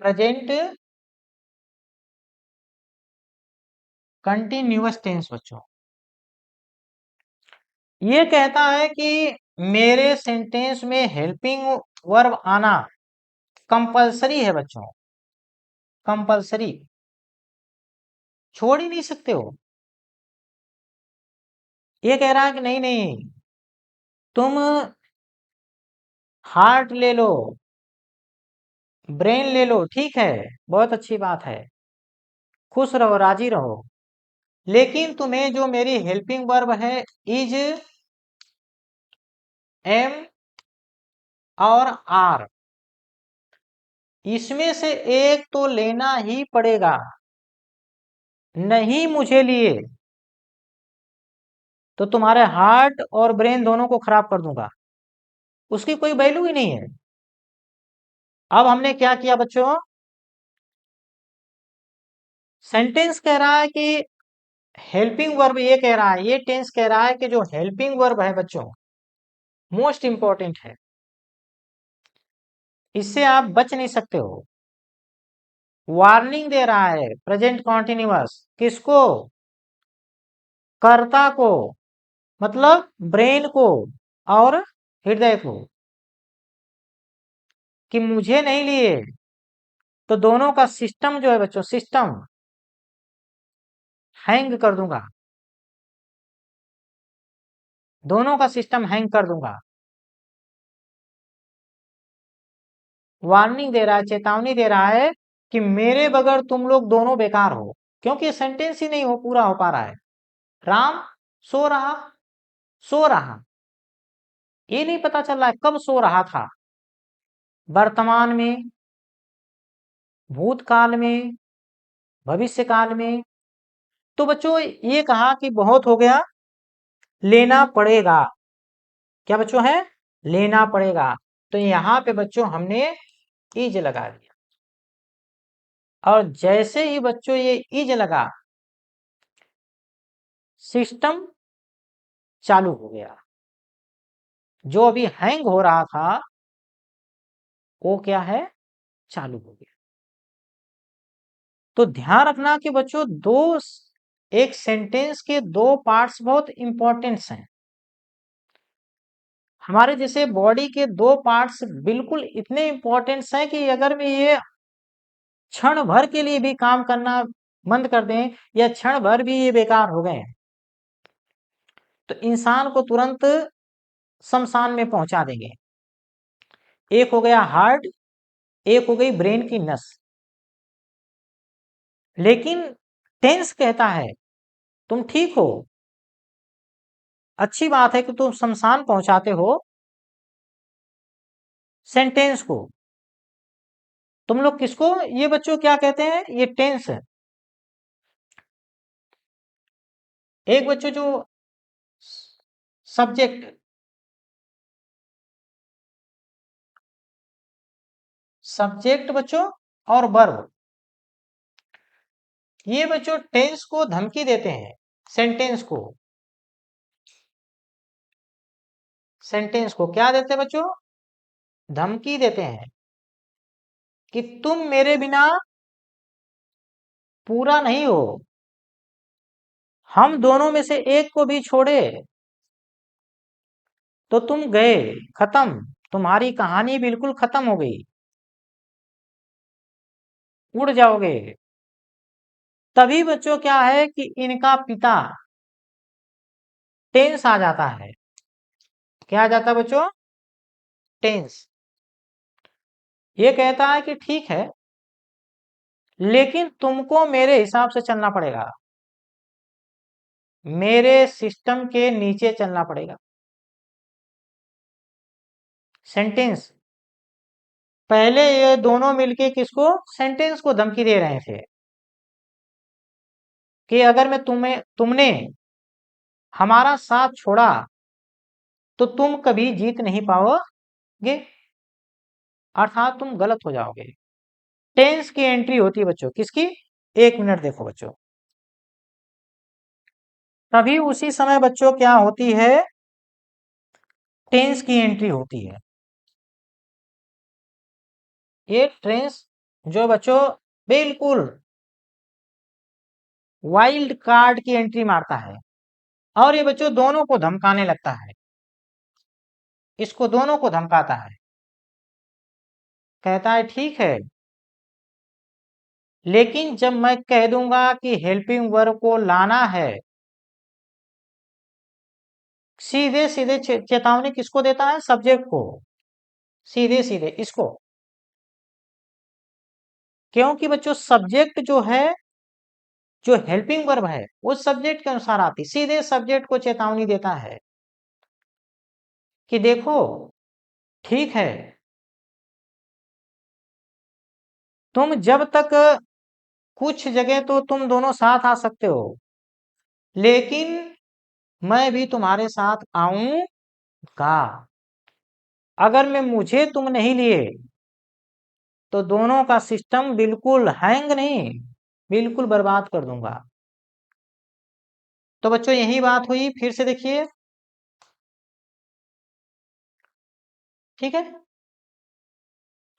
प्रेजेंट कंटिन्यूअस टेंस बच्चों, ये कहता है कि मेरे सेंटेंस में हेल्पिंग वर्ब आना कंपलसरी है बच्चों, कंपलसरी, छोड़ ही नहीं सकते हो। ये कह रहा है कि नहीं नहीं, तुम हार्ट ले लो, ब्रेन ले लो, ठीक है, बहुत अच्छी बात है, खुश रहो, राजी रहो, लेकिन तुम्हें जो मेरी हेल्पिंग वर्ब है इज, एम और आर, इसमें से एक तो लेना ही पड़ेगा, नहीं मुझे लिए तो तुम्हारे हार्ट और ब्रेन दोनों को खराब कर दूंगा, उसकी कोई वैल्यू ही नहीं है। अब हमने क्या किया बच्चों, सेंटेंस कह रहा है कि हेल्पिंग वर्ब, ये कह रहा है, ये टेंस कह रहा है कि जो हेल्पिंग वर्ब है बच्चों मोस्ट इंपॉर्टेंट है, इससे आप बच नहीं सकते हो। वार्निंग दे रहा है प्रेजेंट कॉन्टिन्यूअस, किसको, कर्ता को, मतलब ब्रेन को और हृदय को, कि मुझे नहीं लिए तो दोनों का सिस्टम जो है बच्चों, सिस्टम हैंग कर दूंगा, दोनों का सिस्टम हैंग कर दूंगा। वार्निंग दे रहा है, चेतावनी दे रहा है कि मेरे बगैर तुम लोग दोनों बेकार हो, क्योंकि सेंटेंस ही नहीं हो पूरा हो पा रहा है। राम सो रहा, सो रहा, ये नहीं पता चल रहा है कब सो रहा था, वर्तमान में, भूतकाल में, भविष्य काल में। तो बच्चों ये कहा कि बहुत हो गया, लेना पड़ेगा, क्या बच्चों है, लेना पड़ेगा। तो यहां पे बच्चों हमने इज लगा दिया, और जैसे ही बच्चों ये इज लगा सिस्टम चालू हो गया, जो अभी हैंग हो रहा था वो क्या है, चालू हो गया। तो ध्यान रखना कि बच्चों एक सेंटेंस के दो पार्ट्स बहुत इंपॉर्टेंट हैं। हमारे जैसे बॉडी के दो पार्ट्स बिल्कुल इतने इंपॉर्टेंट हैं कि अगर मैं ये क्षण भर के लिए भी काम करना बंद कर दें या क्षण भर भी ये बेकार हो गए तो इंसान को तुरंत शमशान में पहुंचा देंगे। एक हो गया हार्ट, एक हो गई ब्रेन की नस। लेकिन टेंस कहता है तुम ठीक हो, अच्छी बात है कि तुम शमशान पहुंचाते हो सेंटेंस को। तुम लोग किसको, ये बच्चों क्या कहते हैं, ये टेंस है। एक बच्चों जो सब्जेक्ट बच्चों और वर्ब, ये बच्चों टेंस को धमकी देते हैं। सेंटेंस को क्या देते हैं बच्चों, धमकी देते हैं कि तुम मेरे बिना पूरा नहीं हो, हम दोनों में से एक को भी छोड़े तो तुम गए, खत्म, तुम्हारी कहानी बिल्कुल खत्म हो गई, उड़ जाओगे। तभी बच्चों क्या है कि इनका पिता टेंस आ जाता है। क्या आ जाता है बच्चों, टेंस। ये कहता है कि ठीक है लेकिन तुमको मेरे हिसाब से चलना पड़ेगा, मेरे सिस्टम के नीचे चलना पड़ेगा। सेंटेंस, पहले ये दोनों मिलके किसको, सेंटेंस को धमकी दे रहे थे कि अगर मैं तुमने हमारा साथ छोड़ा तो तुम कभी जीत नहीं पाओगे, अर्थात तुम गलत हो जाओगे। टेंस की एंट्री होती है बच्चों किसकी, एक मिनट देखो बच्चों। तभी उसी समय बच्चों क्या होती है, टेंस की एंट्री होती है। ये टेंस जो बच्चों बिल्कुल वाइल्ड कार्ड की एंट्री मारता है और ये बच्चों दोनों को धमकाने लगता है, इसको दोनों को धमकाता है। कहता है ठीक है लेकिन जब मैं कह दूंगा कि हेल्पिंग वर्ब को लाना है, सीधे सीधे चेतावनी किसको देता है, सब्जेक्ट को, सीधे सीधे इसको। क्योंकि बच्चों सब्जेक्ट जो है, जो हेल्पिंग वर्ब है उस सब्जेक्ट के अनुसार आती, सीधे सब्जेक्ट को चेतावनी देता है कि देखो ठीक है तुम जब तक, कुछ जगह तो तुम दोनों साथ आ सकते हो लेकिन मैं भी तुम्हारे साथ आऊंगा, अगर मैं मुझे तुम नहीं लिए तो दोनों का सिस्टम बिल्कुल हैंग नहीं, बिल्कुल बर्बाद कर दूंगा। तो बच्चों यही बात हुई, फिर से देखिए, ठीक है।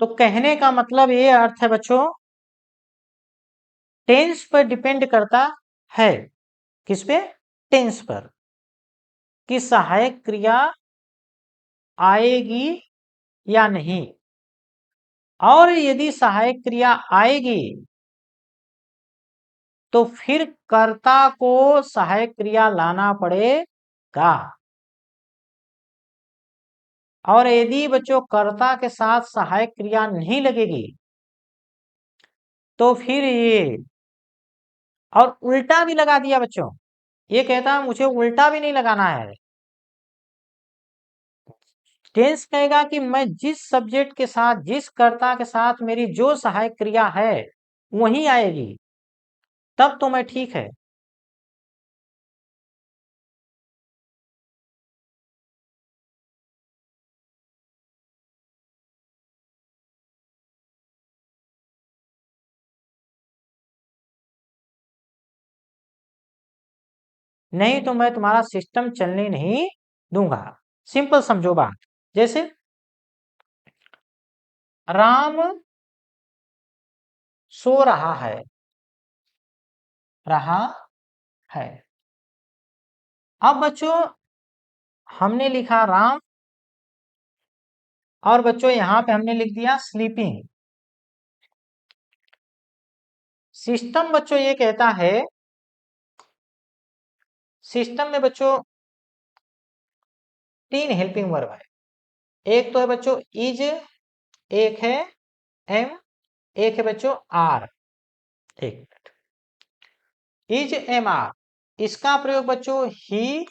तो कहने का मतलब ये अर्थ है बच्चों, टेंस पर डिपेंड करता है, किस पे, टेंस पर, कि सहायक क्रिया आएगी या नहीं, और यदि सहायक क्रिया आएगी तो फिर कर्ता को सहायक क्रिया लाना पड़ेगा, और यदि बच्चों कर्ता के साथ सहायक क्रिया नहीं लगेगी तो फिर ये, और उल्टा भी लगा दिया बच्चों, ये कहता है मुझे उल्टा भी नहीं लगाना है। टेंस कहेगा कि मैं जिस सब्जेक्ट के साथ, जिस कर्ता के साथ मेरी जो सहायक क्रिया है वही आएगी, तब तो मैं ठीक है। नहीं तो मैं तुम्हारा सिस्टम चलने नहीं दूंगा। सिंपल समझो बात। जैसे राम सो रहा है, रहा है। अब बच्चों हमने लिखा राम, और बच्चों यहां पे हमने लिख दिया स्लीपिंग। सिस्टम बच्चों ये कहता है, सिस्टम में बच्चों 3 हेल्पिंग वर्ब है। एक तो है बच्चों इज, एक है एम, एक है बच्चों आर। एक मिनट, इज एम आर, इसका प्रयोग बच्चों ही,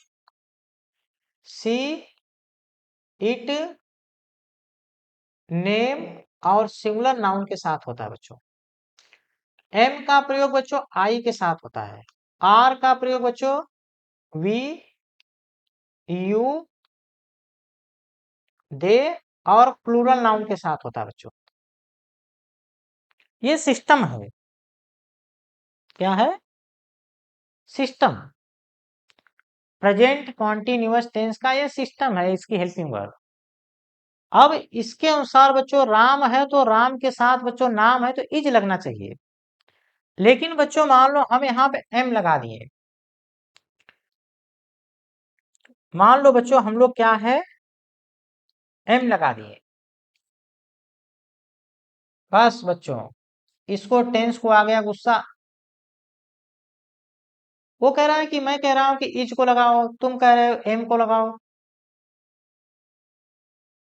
सी, इट, नेम और सिंगुलर नाउन के साथ होता है बच्चों। एम का प्रयोग बच्चों आई के साथ होता है। आर का प्रयोग बच्चों वी, यू, दे और प्लूरल नाउन के साथ होता है बच्चों। ये सिस्टम है। क्या है? सिस्टम। प्रेजेंट कॉन्टिन्यूअस टेंस का ये सिस्टम है, इसकी हेल्पिंग वर्ब। अब इसके अनुसार बच्चों राम है तो राम के साथ बच्चों नाम है तो इज लगना चाहिए। लेकिन बच्चों मान लो हम यहाँ पे एम लगा दिए। मान लो बच्चों हम लोग क्या है, एम लगा दिए। बस बच्चों इसको टेंस को आ गया गुस्सा। वो कह रहा है कि मैं कह रहा हूं कि इज को लगाओ, तुम कह रहे हो एम को लगाओ।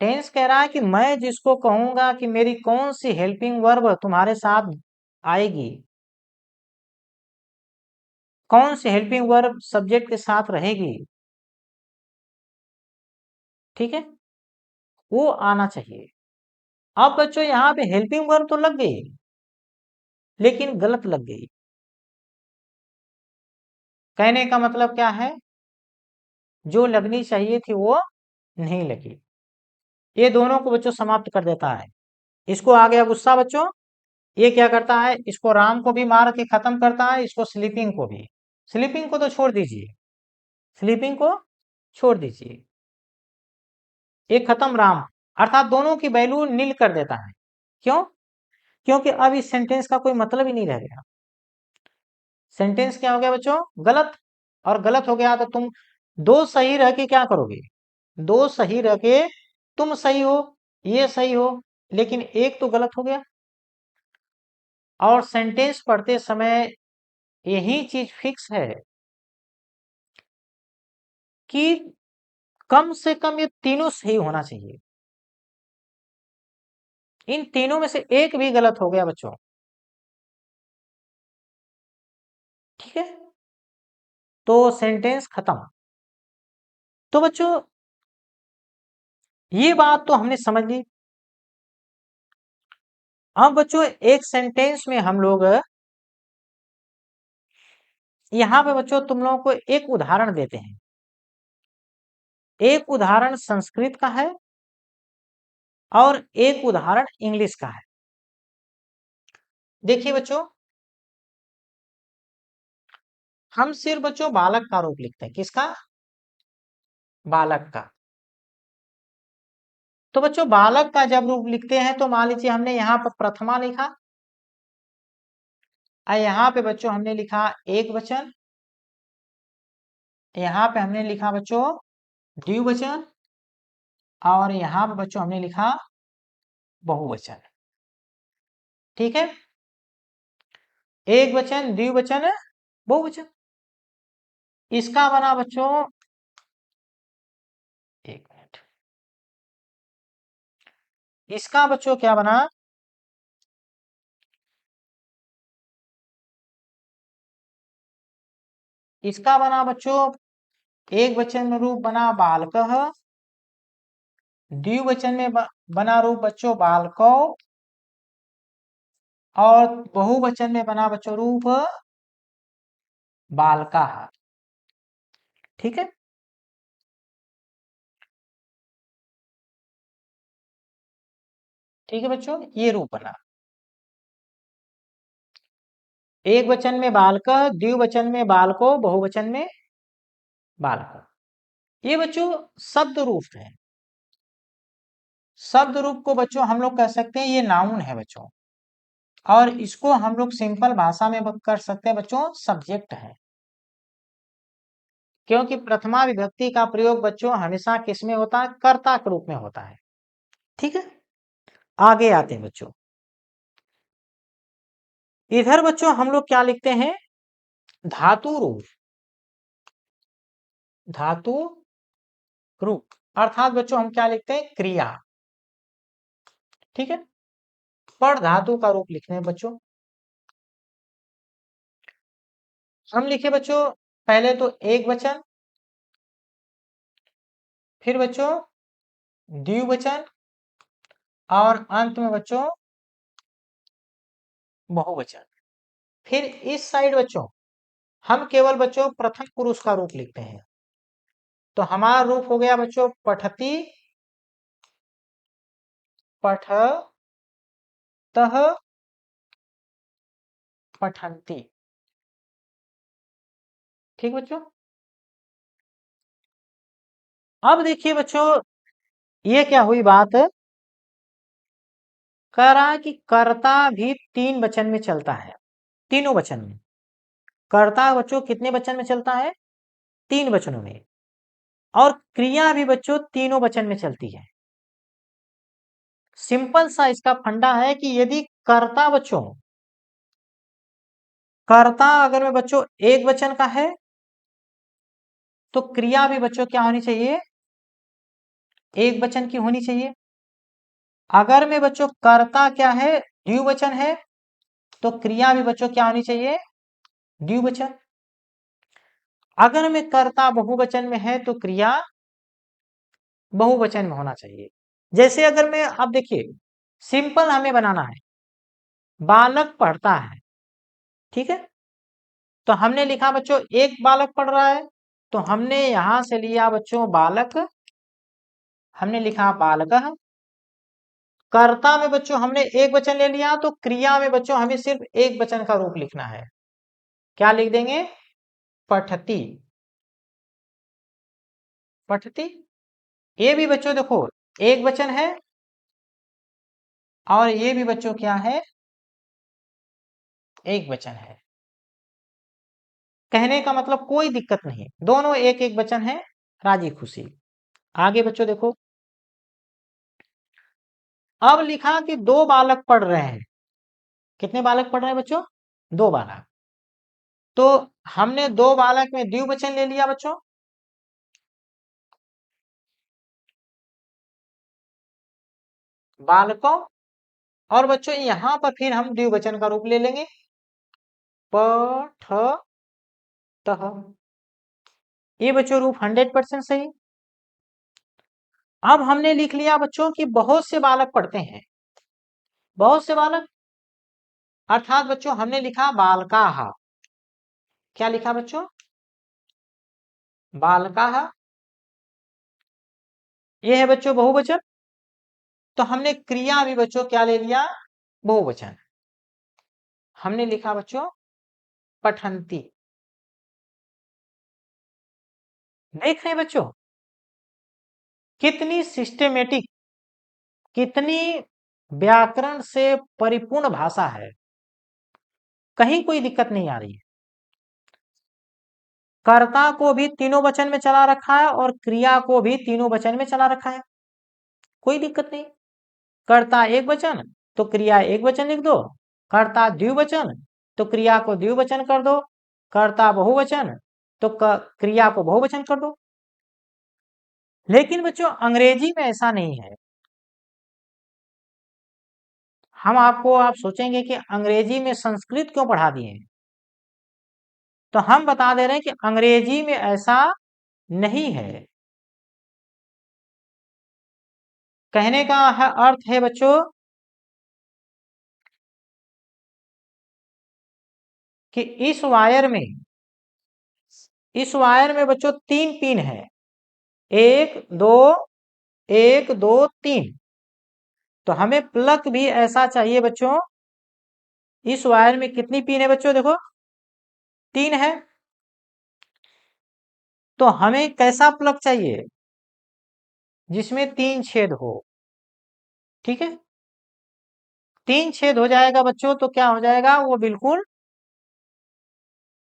टेंस कह रहा है कि मैं जिसको कहूंगा कि मेरी कौन सी हेल्पिंग वर्ब तुम्हारे साथ आएगी, कौन सी हेल्पिंग वर्ब सब्जेक्ट के साथ रहेगी, ठीक है, वो आना चाहिए। अब बच्चों यहां पे हेल्पिंग वर्ब तो लग गई, लेकिन गलत लग गई। कहने का मतलब क्या है, जो लगनी चाहिए थी वो नहीं लगी। ये दोनों को बच्चों समाप्त कर देता है। इसको आ गया गुस्सा बच्चों, ये क्या करता है, इसको राम को भी मार के खत्म करता है, इसको स्लीपिंग को भी। स्लीपिंग को तो छोड़ दीजिए, स्लीपिंग को छोड़ दीजिए, एक खत्म राम, अर्थात दोनों की वैल्यू नील कर देता है। क्यों? क्योंकि अब इस सेंटेंस का कोई मतलब ही नहीं रह गया। सेंटेंस क्या हो गया बच्चों, गलत। और गलत हो गया तो तुम दो सही रह के क्या करोगे, दो सही रह के तुम सही हो, ये सही हो, लेकिन एक तो गलत हो गया। और सेंटेंस पढ़ते समय यही चीज फिक्स है कि कम से कम ये तीनों सही होना चाहिए। इन तीनों में से एक भी गलत हो गया बच्चों, ठीक है, तो सेंटेंस खत्म। तो बच्चों ये बात तो हमने समझ ली। अब बच्चों एक सेंटेंस में हम लोग यहां पे बच्चों तुम लोगों को एक उदाहरण देते हैं। एक उदाहरण संस्कृत का है और एक उदाहरण इंग्लिश का है। देखिए बच्चों, हम सिर्फ बच्चों बालक का रूप लिखते हैं। किसका? बालक का। तो बच्चों बालक का जब रूप लिखते हैं तो मान लीजिए हमने यहाँ पर प्रथमा लिखा, और यहाँ पे बच्चों हमने लिखा एक वचन, यहाँ पे हमने लिखा बच्चों द्विवचन, और यहाँ पे बच्चों हमने लिखा बहुवचन। ठीक है, एक वचन, द्विवचन, बहुवचन। इसका बना बच्चों, एक मिनट, इसका बच्चों क्या बना, इसका बना बच्चों एक वचन में रूप बना बालकः, द्विवचन में बना रूप बच्चों बालकौ, और बहुवचन में बना बच्चों रूप बालकाः। ठीक है, ठीक है बच्चों, ये रूप बना। एक वचन में बालक, द्विवचन में बालको, बहुवचन में बालक। ये बच्चों शब्द रूप है। शब्द रूप को बच्चों हम लोग कह सकते हैं ये नाउन है बच्चों, और इसको हम लोग सिंपल भाषा में कर सकते हैं बच्चों सब्जेक्ट है, क्योंकि प्रथमा विभक्ति का प्रयोग बच्चों हमेशा किसमें होता है? कर्ता के रूप में होता है। ठीक है, आगे आते हैं बच्चों। इधर बच्चों हम लोग क्या लिखते हैं? धातु रूप। धातु रूप अर्थात बच्चों हम क्या लिखते हैं? क्रिया। ठीक है, पर धातु का रूप लिखते हैं बच्चों। हम लिखे बच्चों पहले तो एक वचन, फिर बच्चों द्विवचन, और अंत में बच्चों बहुवचन। फिर इस साइड बच्चों हम केवल बच्चों प्रथम पुरुष का रूप लिखते हैं। तो हमारा रूप हो गया बच्चों पठती, पठतः, पठन्ति। ठीक बच्चों, अब देखिए बच्चों ये क्या हुई बात? कह रहा है कि कर्ता भी तीन वचन में चलता है, तीनों वचन में। कर्ता बच्चों कितने वचन में चलता है? तीन वचनों में। और क्रिया भी बच्चों तीनों वचन में चलती है। सिंपल सा इसका फंडा है कि यदि कर्ता बच्चों, कर्ता अगर में बच्चों एक वचन का है तो क्रिया भी बच्चों क्या होनी चाहिए? एक वचन की होनी चाहिए। अगर में बच्चों कर्ता क्या है? द्विवचन है, तो क्रिया भी बच्चों क्या होनी चाहिए? द्विवचन। अगर में कर्ता बहुवचन में है तो क्रिया बहुवचन में होना चाहिए। जैसे अगर मैं, आप देखिए सिंपल हमें बनाना है, बालक पढ़ता है। ठीक है, तो हमने लिखा बच्चों एक बालक पढ़ रहा है, तो हमने यहां से लिया बच्चों बालक, हमने लिखा बालकः। कर्ता में बच्चों हमने एक वचन ले लिया, तो क्रिया में बच्चों हमें सिर्फ एक वचन का रूप लिखना है। क्या लिख देंगे? पठती, पठती। ये भी बच्चों देखो एक वचन है, और ये भी बच्चों क्या है? एक वचन है। कहने का मतलब कोई दिक्कत नहीं, दोनों एक एक वचन है, राजी खुशी। आगे बच्चों देखो, अब लिखा कि दो बालक पढ़ रहे हैं। कितने बालक पढ़ रहे हैं बच्चों? दो बालक। तो हमने दो बालक में द्विवचन ले लिया बच्चों, बालकों। और बच्चों यहां पर फिर हम द्विवचन का रूप ले लेंगे, पठतः। ये बच्चों रूप 100% सही। अब हमने लिख लिया बच्चों कि बहुत से बालक पढ़ते हैं। बहुत से बालक अर्थात बच्चों हमने लिखा बालकाः। क्या लिखा बच्चों? बालकाः। ये है बच्चों बहुवचन, तो हमने क्रिया भी बच्चों क्या ले लिया? बहुवचन। हमने लिखा बच्चों पठन्ति। देख रहे हैं बच्चों कितनी सिस्टेमेटिक, कितनी व्याकरण से परिपूर्ण भाषा है, कहीं कोई दिक्कत नहीं आ रही है। कर्ता को भी तीनों वचन में चला रखा है और क्रिया को भी तीनों वचन में चला रखा है, कोई दिक्कत नहीं। कर्ता एक वचन तो क्रिया एक वचन लिख दो, कर्ता द्विवचन तो क्रिया को द्विवचन कर दो, कर्ता बहुवचन तो क्रिया को बहुवचन कर दो। लेकिन बच्चों अंग्रेजी में ऐसा नहीं है। आप सोचेंगे कि अंग्रेजी में संस्कृत क्यों पढ़ा दिए हैं, तो हम बता दे रहे हैं कि अंग्रेजी में ऐसा नहीं है। कहने का अर्थ है बच्चों कि इस वायर में बच्चों तीन पिन है, एक दो, एक दो तीन। तो हमें प्लग भी ऐसा चाहिए बच्चों। इस वायर में कितनी पिन है बच्चों? देखो तीन है। तो हमें कैसा प्लग चाहिए? जिसमें 3 छेद हो। ठीक है, 3 छेद हो जाएगा बच्चों तो क्या हो जाएगा, वो बिल्कुल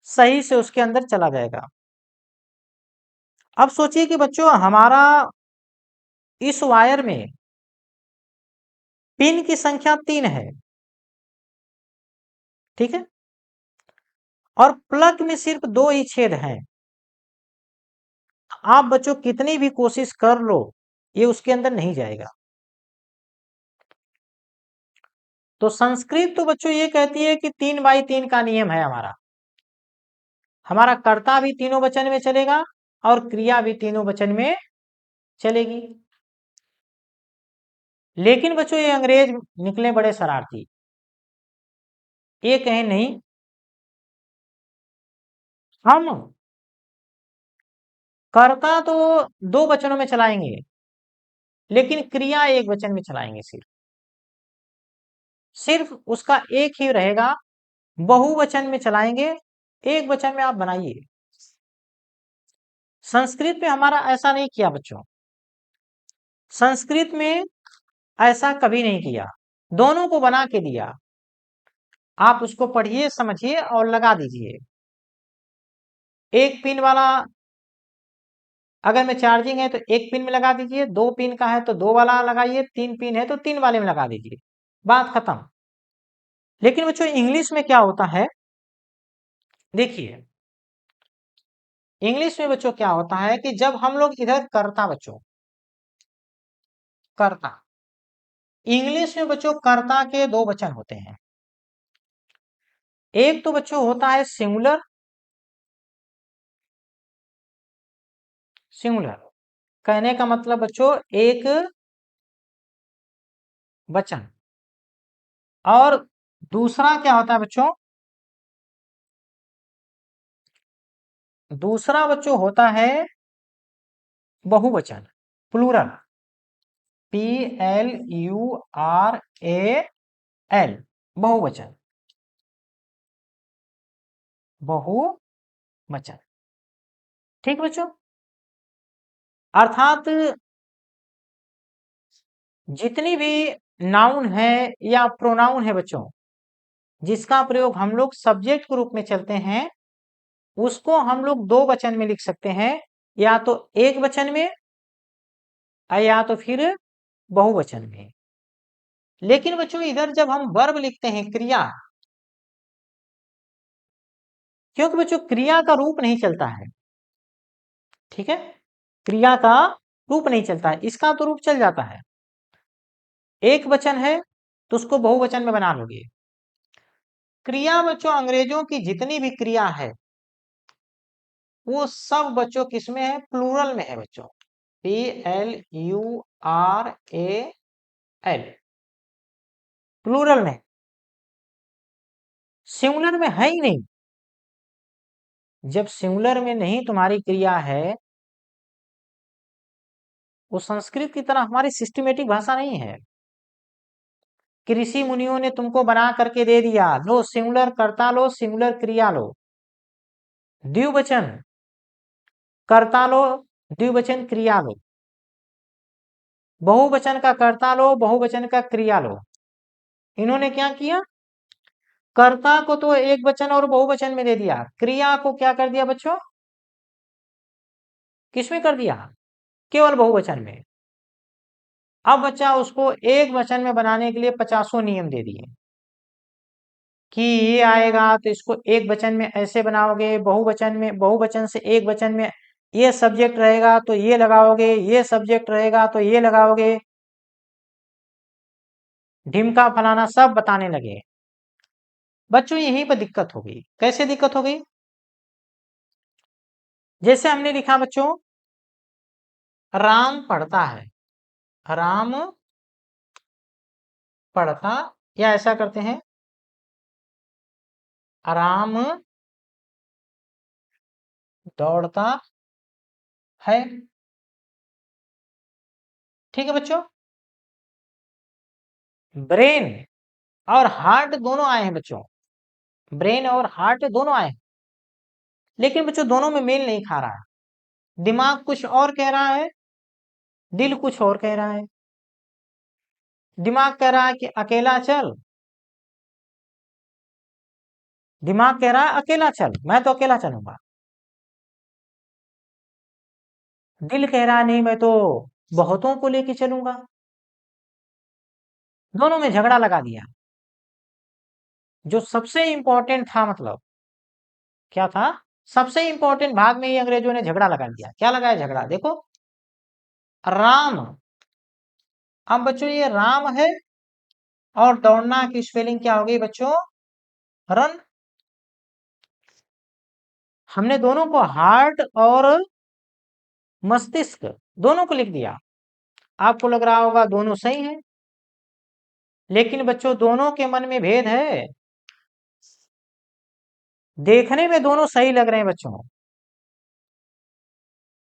सही से उसके अंदर चला जाएगा। अब सोचिए कि बच्चों हमारा इस वायर में पिन की संख्या 3 है। ठीक है, और प्लग में सिर्फ 2 ही छेद हैं। आप बच्चों कितनी भी कोशिश कर लो, ये उसके अंदर नहीं जाएगा। तो संस्कृत तो बच्चों ये कहती है कि 3/3 का नियम है हमारा कर्ता भी तीनों वचन में चलेगा और क्रिया भी तीनों वचन में चलेगी। लेकिन बच्चों ये अंग्रेज निकले बड़े शरारती। ये कहे नहीं, हम कर्ता तो 2 वचनों में चलाएंगे लेकिन क्रिया एक वचन में चलाएंगे। सिर्फ उसका एक ही रहेगा, बहुवचन में चलाएंगे, एक वचन में आप बनाइए। संस्कृत में हमारा ऐसा नहीं किया बच्चों, संस्कृत में ऐसा कभी नहीं किया, दोनों को बना के दिया। आप उसको पढ़िए, समझिए और लगा दीजिए। एक पिन वाला अगर में चार्जिंग है तो एक पिन में लगा दीजिए, 2 पिन का है तो 2 वाला लगाइए, 3 पिन है तो 3 वाले में लगा दीजिए, बात खत्म। लेकिन बच्चों इंग्लिश में क्या होता है, देखिए इंग्लिश में बच्चों क्या होता है कि जब हम लोग इधर कर्ता, बच्चों कर्ता, इंग्लिश में बच्चों कर्ता के 2 वचन होते हैं। एक तो बच्चों होता है सिंगुलर, सिंगुलर कहने का मतलब बच्चों एक वचन, और दूसरा क्या होता है बच्चों, दूसरा बच्चों होता है बहुवचन, प्लूरल, PLURAL, बहुवचन, बहुवचन। ठीक बच्चों, अर्थात जितनी भी नाउन है या प्रोनाउन है बच्चों, जिसका प्रयोग हम लोग सब्जेक्ट के रूप में चलते हैं, उसको हम लोग 2 वचन में लिख सकते हैं, या तो एक वचन में या तो फिर बहुवचन में। लेकिन बच्चों इधर जब हम वर्ब लिखते हैं, क्रिया, क्योंकि बच्चों क्रिया का रूप नहीं चलता है। ठीक है, क्रिया का रूप नहीं चलता है, इसका तो रूप चल जाता है। एक वचन है तो उसको बहुवचन में बना लोगे। क्रिया बच्चों अंग्रेजों की जितनी भी क्रिया है वो सब बच्चों किसमें है, प्लूरल में है बच्चों, PLURAL, प्लूरल में, सिंगुलर में है ही नहीं। जब सिंगुलर में नहीं तुम्हारी क्रिया है, वो संस्कृत की तरह हमारी सिस्टमेटिक भाषा नहीं है कि ऋषि मुनियों ने तुमको बना करके दे दिया, लो सिंगुलर कर्ता लो, सिंगुलर क्रिया लो, द्विवचन कर्ता लो, द्विवचन क्रिया लो, बहुवचन का कर्ता लो, बहुवचन का क्रिया लो। इन्होंने क्या किया, कर्ता को तो एक वचन और बहुवचन में दे दिया, क्रिया को क्या कर दिया बच्चों, किसमें कर दिया, केवल बहुवचन में। अब बच्चा उसको एक वचन में बनाने के लिए 50 नियम दे दिए कि ये आएगा तो इसको एक वचन में ऐसे बनाओगे, बहुवचन में, बहुवचन से एक वचन में ये सब्जेक्ट रहेगा तो ये लगाओगे, ये सब्जेक्ट रहेगा तो ये लगाओगे, ढिमका फलाना सब बताने लगे। बच्चों यहीं पर दिक्कत हो गई। कैसे दिक्कत हो गई, जैसे हमने लिखा बच्चों राम पढ़ता है, राम पढ़ता, या ऐसा करते हैं राम दौड़ता है। ठीक है बच्चों, ब्रेन और हार्ट दोनों आए हैं बच्चों, ब्रेन और हार्ट दोनों आए हैं, लेकिन बच्चों दोनों में मेल नहीं खा रहा है। दिमाग कुछ और कह रहा है, दिल कुछ और कह रहा है। दिमाग कह रहा है कि अकेला चल, दिमाग कह रहा है अकेला चल, मैं तो अकेला चलूंगा। दिल कह रहा है नहीं, मैं तो बहुतों को लेके चलूंगा। दोनों में झगड़ा लगा दिया। जो सबसे इंपॉर्टेंट था, मतलब क्या था, सबसे इंपॉर्टेंट भाग में ही अंग्रेजों ने झगड़ा लगा दिया। क्या लगाया झगड़ा, देखो, राम। अब बच्चों ये राम है, और दौड़ना की स्पेलिंग क्या हो गई बच्चों, रन। हमने दोनों को हार्ट और मस्तिष्क दोनों को लिख दिया। आपको लग रहा होगा दोनों सही है, लेकिन बच्चों दोनों के मन में भेद है। देखने में दोनों सही लग रहे हैं बच्चों,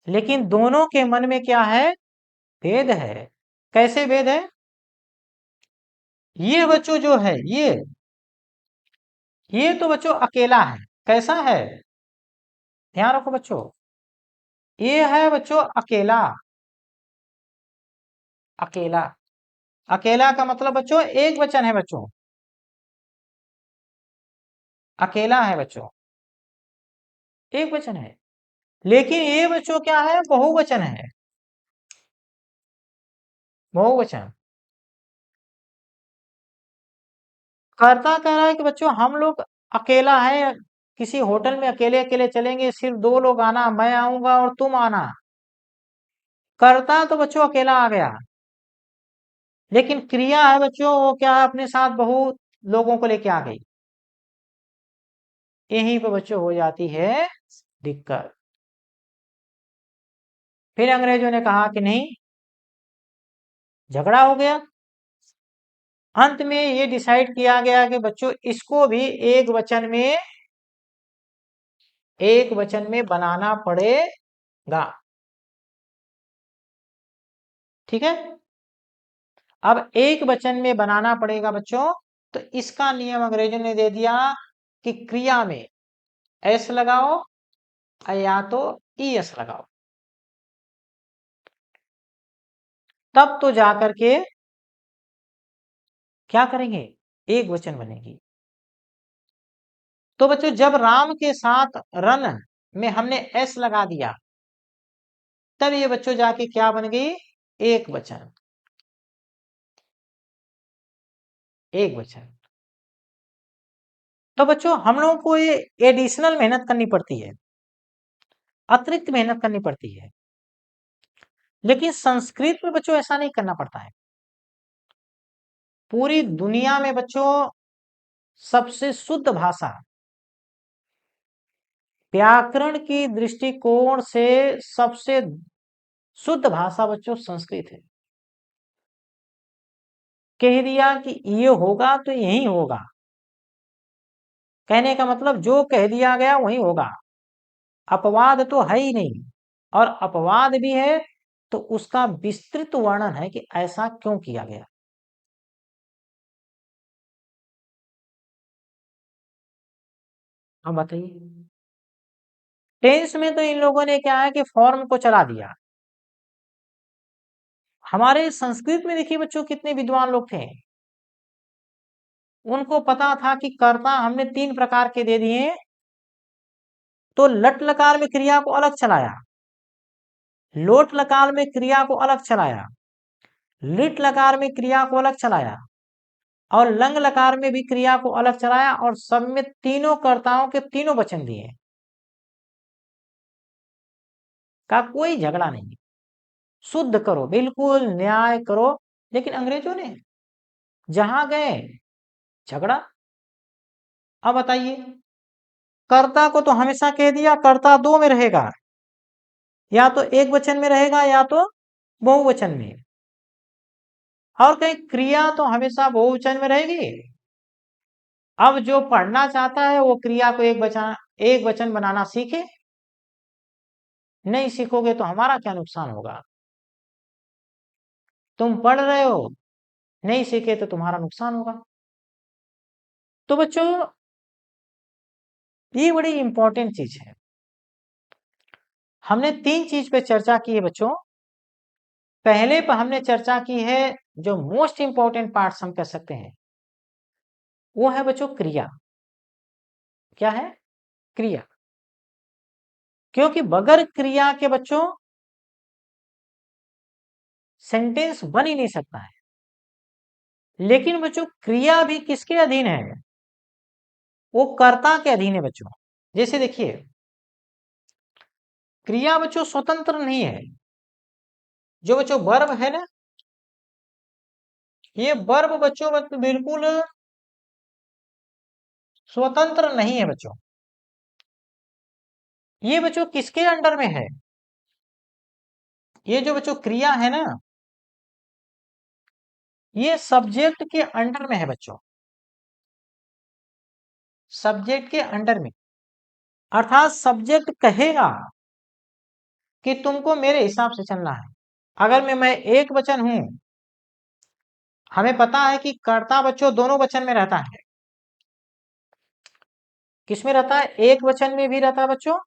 लेकिन दोनों के मन में क्या है, भेद है। कैसे भेद है, ये बच्चों जो है, ये तो बच्चों अकेला है। कैसा है, ध्यान रखो बच्चों, ये है बच्चों अकेला। अकेला, अकेला का मतलब बच्चों एक वचन है बच्चों, अकेला है बच्चों, एक वचन है। लेकिन ये बच्चों क्या है, बहुवचन है, बहुवचन। कर्ता कह रहा है कि बच्चों हम लोग अकेला है, किसी होटल में अकेले अकेले चलेंगे, सिर्फ दो लोग आना, मैं आऊंगा और तुम आना। कर्ता तो बच्चों अकेला आ गया, लेकिन क्रिया है बच्चों, वो क्या है, अपने साथ बहुत लोगों को लेके आ गई। यहीं पे बच्चों हो जाती है दिक्कत। फिर अंग्रेजों ने कहा कि नहीं, झगड़ा हो गया। अंत में ये डिसाइड किया गया कि बच्चों इसको भी एक वचन में बनाना पड़ेगा। ठीक है, अब एक वचन में बनाना पड़ेगा बच्चों, तो इसका नियम अंग्रेजों ने दे दिया कि क्रिया में एस लगाओ या तो ई एस लगाओ, तब तो जाकर के क्या करेंगे, एक वचन बनेगी। तो बच्चों जब राम के साथ रन में हमने एस लगा दिया, तब ये बच्चों जाके क्या बन गई, एक वचन, एक वचन। तो बच्चों हम लोगों को ये एडिशनल मेहनत करनी पड़ती है, अतिरिक्त मेहनत करनी पड़ती है। लेकिन संस्कृत में बच्चों ऐसा नहीं करना पड़ता है। पूरी दुनिया में बच्चों सबसे शुद्ध भाषा, व्याकरण की दृष्टिकोण से सबसे शुद्ध भाषा बच्चों संस्कृत है। कह दिया कि ये होगा तो यही होगा, कहने का मतलब जो कह दिया गया वही होगा, अपवाद तो है ही नहीं। और अपवाद भी है तो उसका विस्तृत वर्णन है कि ऐसा क्यों किया गया। अब बताइए, टेंस में तो इन लोगों ने क्या है कि फॉर्म को चला दिया। हमारे संस्कृत में देखिए बच्चों कितने विद्वान लोग थे, उनको पता था कि कर्ता हमने तीन प्रकार के दे दिए, तो लट लकार में क्रिया को अलग चलाया, लोट लकार में क्रिया को अलग चलाया, लिट लकार में क्रिया को अलग चलाया, और लंग लकार में भी क्रिया को अलग चलाया, और सब में तीनों कर्ताओं के तीनों वचन दिए। का कोई झगड़ा नहीं, शुद्ध करो, बिल्कुल न्याय करो। लेकिन अंग्रेजों ने जहां गए झगड़ा। अब बताइए, कर्ता को तो हमेशा कह दिया कर्ता दो में रहेगा, या तो एक वचन में रहेगा या तो बहुवचन में, और कहीं क्रिया तो हमेशा बहुवचन में रहेगी। अब जो पढ़ना चाहता है वो क्रिया को एक वचन बनाना सीखे, नहीं सीखोगे तो हमारा क्या नुकसान होगा। तुम पढ़ रहे हो, नहीं सीखे तो तुम्हारा नुकसान होगा। तो बच्चों ये बड़ी इंपॉर्टेंट चीज है। हमने 3 चीज पे चर्चा की है बच्चों। पहले पर हमने चर्चा की है, जो मोस्ट इंपॉर्टेंट पार्ट्स हम कह सकते हैं, वो है बच्चों क्रिया। क्या है? क्रिया। क्योंकि बगैर क्रिया के बच्चों सेंटेंस बन ही नहीं सकता है। लेकिन बच्चों क्रिया भी किसके अधीन है? वो कर्ता के अधीन है बच्चों। जैसे देखिए, क्रिया बच्चों स्वतंत्र नहीं है। जो बच्चों वर्ब है ना, ये वर्ब बच्चों बिल्कुल स्वतंत्र नहीं है बच्चों। ये बच्चों किसके अंडर में है? ये जो बच्चों क्रिया है ना, ये सब्जेक्ट के अंडर में है बच्चों। सब्जेक्ट के अंडर में, अर्थात सब्जेक्ट कहेगा कि तुमको मेरे हिसाब से चलना है। अगर मैं एक वचन हूं, हमें पता है कि कर्ता बच्चों दोनों वचन में रहता है। किसमें रहता है? एक वचन में भी रहता है बच्चों,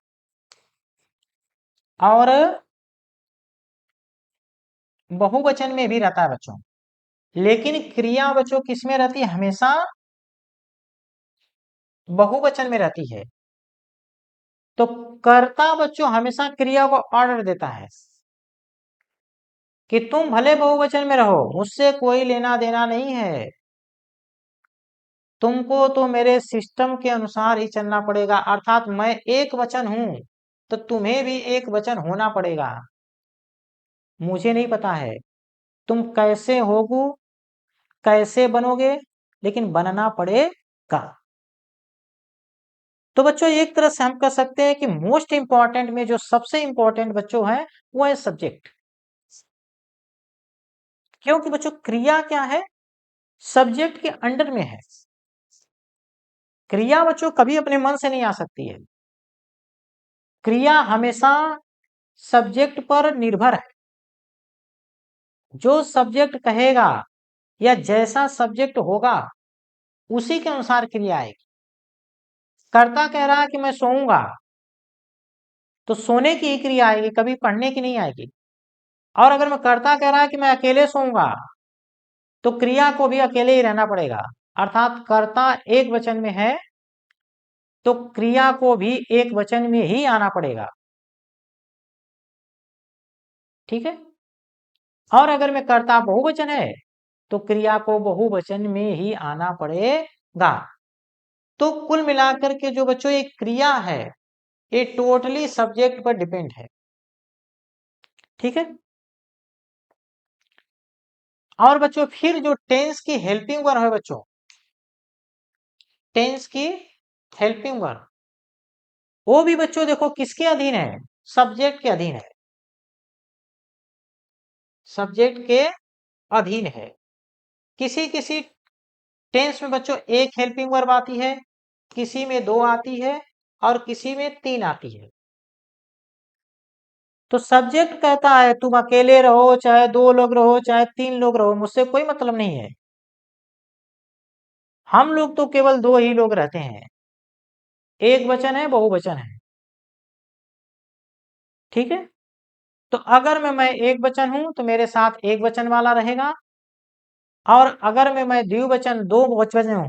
और बहुवचन में भी रहता है बच्चों। लेकिन क्रिया बच्चों किसमें रहती है? हमेशा बहुवचन में रहती है। तो कर्ता बच्चों हमेशा क्रिया को ऑर्डर देता है कि तुम भले बहुवचन में रहो, मुझसे कोई लेना देना नहीं है, तुमको तो मेरे सिस्टम के अनुसार ही चलना पड़ेगा। अर्थात मैं एक वचन हूं, तो तुम्हें भी एक वचन होना पड़ेगा। मुझे नहीं पता है तुम कैसे होगो, कैसे बनोगे, लेकिन बनना पड़ेगा। तो बच्चों एक तरह से हम कह सकते हैं कि मोस्ट इंपॉर्टेंट में जो सबसे इंपॉर्टेंट बच्चों है, वो है सब्जेक्ट। क्योंकि बच्चों क्रिया क्या है? सब्जेक्ट के अंडर में है। क्रिया बच्चों कभी अपने मन से नहीं आ सकती है। क्रिया हमेशा सब्जेक्ट पर निर्भर है। जो सब्जेक्ट कहेगा या जैसा सब्जेक्ट होगा, उसी के अनुसार क्रिया आएगी। कर्ता कह रहा है कि मैं सोऊंगा, तो सोने की ही क्रिया आएगी, कभी पढ़ने की नहीं आएगी। और अगर मैं कर्ता कह रहा है कि मैं अकेले सोऊंगा, तो क्रिया को भी अकेले ही रहना पड़ेगा। अर्थात कर्ता एक वचन में है, तो क्रिया को भी एक वचन में ही आना पड़ेगा। ठीक है। और अगर मैं कर्ता बहुवचन है, तो क्रिया को बहुवचन में ही आना पड़ेगा। तो कुल मिलाकर के जो बच्चों एक क्रिया है, ये टोटली सब्जेक्ट पर डिपेंड है। ठीक है। और बच्चों फिर जो टेंस की हेल्पिंग वर्ब है बच्चों, टेंस की हेल्पिंग वर्ब, वो भी बच्चों देखो किसके अधीन है? सब्जेक्ट के अधीन है। सब्जेक्ट के अधीन है। किसी किसी टेंस में बच्चों एक हेल्पिंग वर्ब आती है, किसी में 2 आती है, और किसी में 3 आती है। तो सब्जेक्ट कहता है तुम अकेले रहो, चाहे 2 लोग रहो, चाहे 3 लोग रहो, मुझसे कोई मतलब नहीं है। हम लोग तो केवल 2 ही लोग रहते हैं, एक वचन है, बहुवचन है। ठीक है। तो अगर मैं एक वचन हूं, तो मेरे साथ एक वचन वाला रहेगा। और अगर मैं द्विवचन, 2 वचन हूं,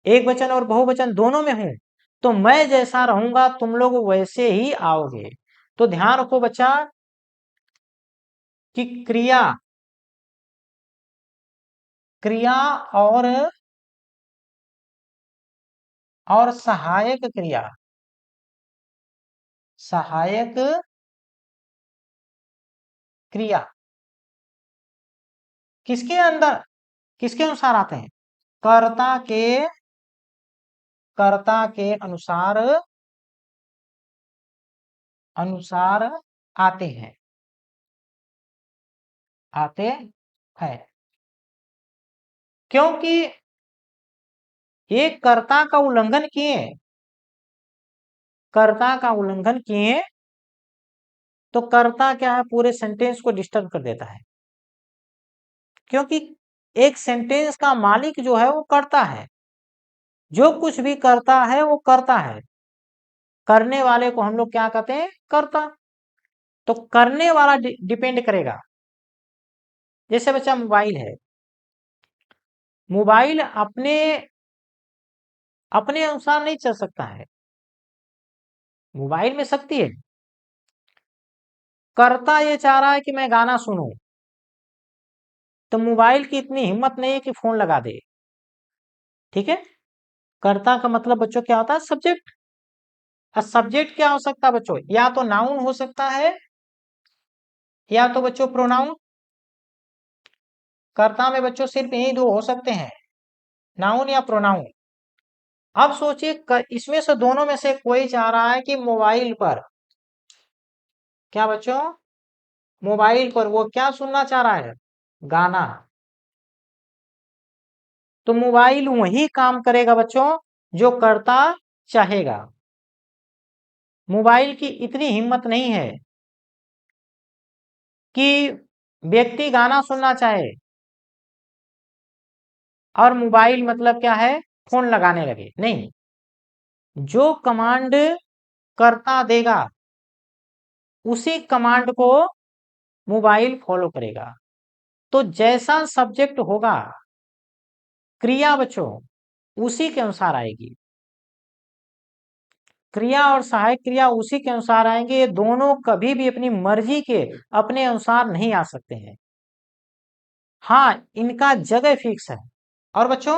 एक वचन और बहुवचन दोनों में हूं, तो मैं जैसा रहूंगा तुम लोग वैसे ही आओगे। तो ध्यान रखो बच्चा कि क्रिया, क्रिया और सहायक क्रिया, सहायक क्रिया किसके अंदर, किसके अनुसार आते हैं? कर्ता के, कर्ता के अनुसार, अनुसार आते हैं, आते हैं। क्योंकि ये कर्ता का उल्लंघन किए, कर्ता का उल्लंघन किए, तो कर्ता क्या है? पूरे सेंटेंस को डिस्टर्ब कर देता है। क्योंकि एक सेंटेंस का मालिक जो है वो कर्ता है। जो कुछ भी करता है वो कर्ता है। करने वाले को हम लोग क्या कहते हैं? कर्ता। तो करने वाला डिपेंड करेगा। जैसे बच्चा मोबाइल है, मोबाइल अपने अपने अनुसार नहीं चल सकता है। मोबाइल में शक्ति है, करता ये चाह रहा है कि मैं गाना सुनूं, तो मोबाइल की इतनी हिम्मत नहीं है कि फोन लगा दे। ठीक है, कर्ता का मतलब बच्चों क्या होता है? सब्जेक्ट। और सब्जेक्ट क्या हो सकता है बच्चों? या तो नाउन हो सकता है, या तो बच्चों प्रोनाउन। कर्ता में बच्चों सिर्फ यही दो हो सकते हैं, नाउन या प्रोनाउन। अब सोचिए इसमें से दोनों में से कोई चाह रहा है कि मोबाइल पर, क्या बच्चों, मोबाइल पर वो क्या सुनना चाह रहा है? गाना। तो मोबाइल वही काम करेगा बच्चों जो कर्ता चाहेगा। मोबाइल की इतनी हिम्मत नहीं है कि व्यक्ति गाना सुनना चाहे और मोबाइल मतलब क्या है, फोन लगाने लगे। नहीं, जो कमांड कर्ता देगा उसी कमांड को मोबाइल फॉलो करेगा। तो जैसा सब्जेक्ट होगा, क्रिया बच्चों उसी के अनुसार आएगी। क्रिया और सहायक क्रिया उसी के अनुसार आएंगे। ये दोनों कभी भी अपनी मर्जी के अपने अनुसार नहीं आ सकते हैं। हाँ, इनका जगह फिक्स है। और बच्चों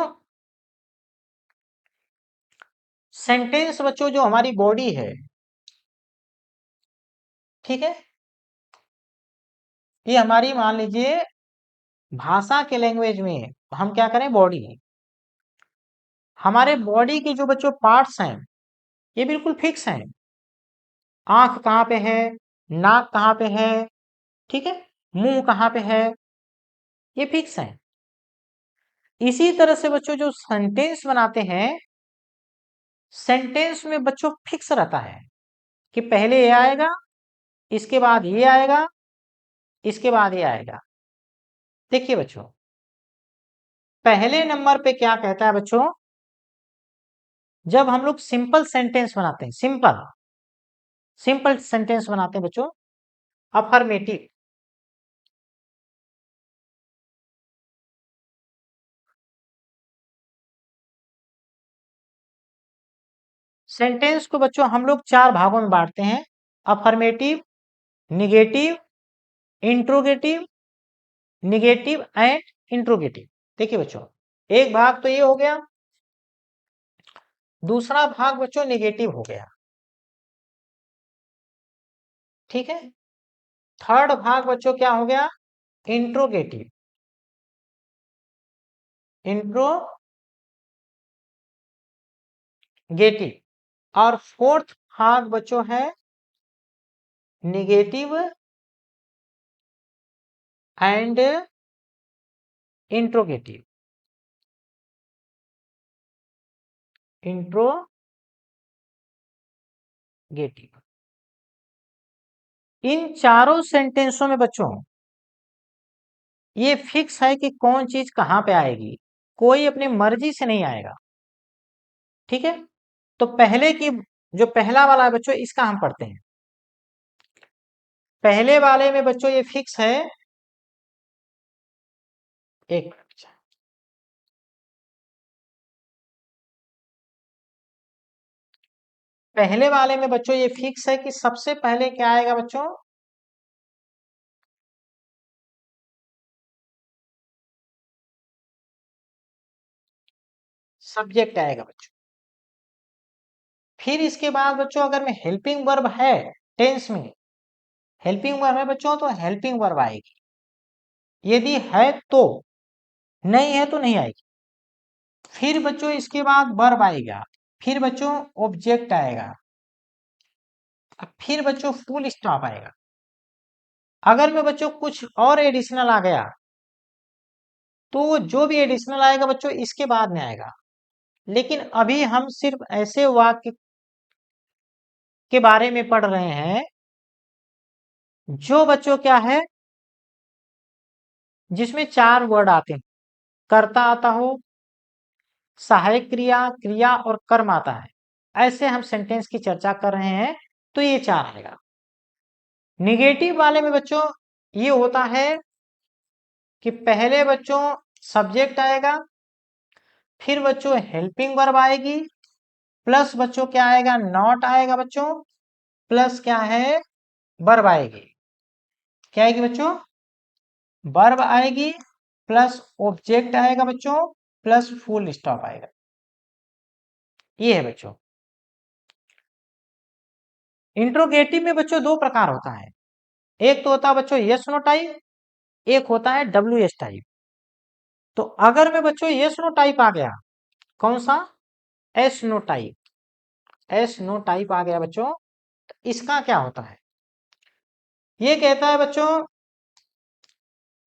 सेंटेंस बच्चों जो हमारी बॉडी है, ठीक है, ये हमारी मान लीजिए भाषा के लैंग्वेज में हम क्या करें, बॉडी। हमारे बॉडी के जो बच्चों पार्ट्स हैं ये बिल्कुल फिक्स हैं। आंख कहाँ पे है, नाक कहाँ पे है, ठीक है, मुंह कहाँ पे है, ये फिक्स है। इसी तरह से बच्चों जो सेंटेंस बनाते हैं, सेंटेंस में बच्चों फिक्स रहता है कि पहले ये आएगा, इसके बाद ये आएगा, इसके बाद ये आएगा। देखिए बच्चों, पहले नंबर पे क्या कहता है बच्चों, जब हम लोग सिंपल सेंटेंस बनाते हैं, सिंपल सिंपल सेंटेंस बनाते हैं बच्चों, अफर्मेटिव। सेंटेंस को बच्चों हम लोग चार भागों में बांटते हैं, affirmative, negative, interrogative, negative and interrogative. देखिए बच्चों, एक भाग तो ये हो गया, दूसरा भाग बच्चों निगेटिव हो गया, ठीक है। थर्ड भाग बच्चों क्या हो गया, इंट्रोगेटिव, इंट्रोगेटिव। और फोर्थ भाग बच्चों है निगेटिव एंड इंट्रोगेटिव, इंट्रोगेटिव। इन चारों सेंटेंसों में बच्चों ये फिक्स है कि कौन चीज कहां पे आएगी, कोई अपनी मर्जी से नहीं आएगा, ठीक है। तो पहले की जो पहला वाला है बच्चों, इसका हम पढ़ते हैं। पहले वाले में बच्चों ये फिक्स है, एक मिनट। पहले वाले में बच्चों ये फिक्स है कि सबसे पहले क्या आएगा बच्चों, सब्जेक्ट आएगा बच्चों। फिर इसके बाद बच्चों अगर में हेल्पिंग वर्ब है, टेंस में हेल्पिंग वर्ब है बच्चों, तो हेल्पिंग वर्ब आएगी। यदि है तो, नहीं है तो नहीं आएगी। फिर बच्चों इसके बाद वर्ब आएगा, फिर बच्चों ऑब्जेक्ट आएगा, फिर बच्चों फुल स्टॉप आएगा। अगर में बच्चों कुछ और एडिशनल आ गया, तो जो भी एडिशनल आएगा बच्चों इसके बाद में आएगा। लेकिन अभी हम सिर्फ ऐसे वाक्य के बारे में पढ़ रहे हैं जो बच्चों क्या है, जिसमें चार वर्ड आते हैं, कर्ता आता हो, सहायक क्रिया, क्रिया और कर्म आता है। ऐसे हम सेंटेंस की चर्चा कर रहे हैं, तो ये चार आएगा। निगेटिव वाले में बच्चों ये होता है कि पहले बच्चों सब्जेक्ट आएगा, फिर बच्चों हेल्पिंग वर्ब आएगी, प्लस बच्चों क्या आएगा, नॉट आएगा बच्चों, प्लस क्या है, वर्ब आएगी। क्या आएगी बच्चों, वर्ब आएगी, प्लस ऑब्जेक्ट आएगा बच्चों, प्लस फुल स्टॉप आएगा। ये है बच्चों। इंट्रोगेटिव में बच्चों दो प्रकार होता है, एक तो होता है बच्चों यस नो टाइप, एक होता है WS टाइप। तो अगर में बच्चों यस नो टाइप आ गया, कौन सा, S no type, S no type आ गया बच्चों, तो इसका क्या होता है, ये कहता है बच्चों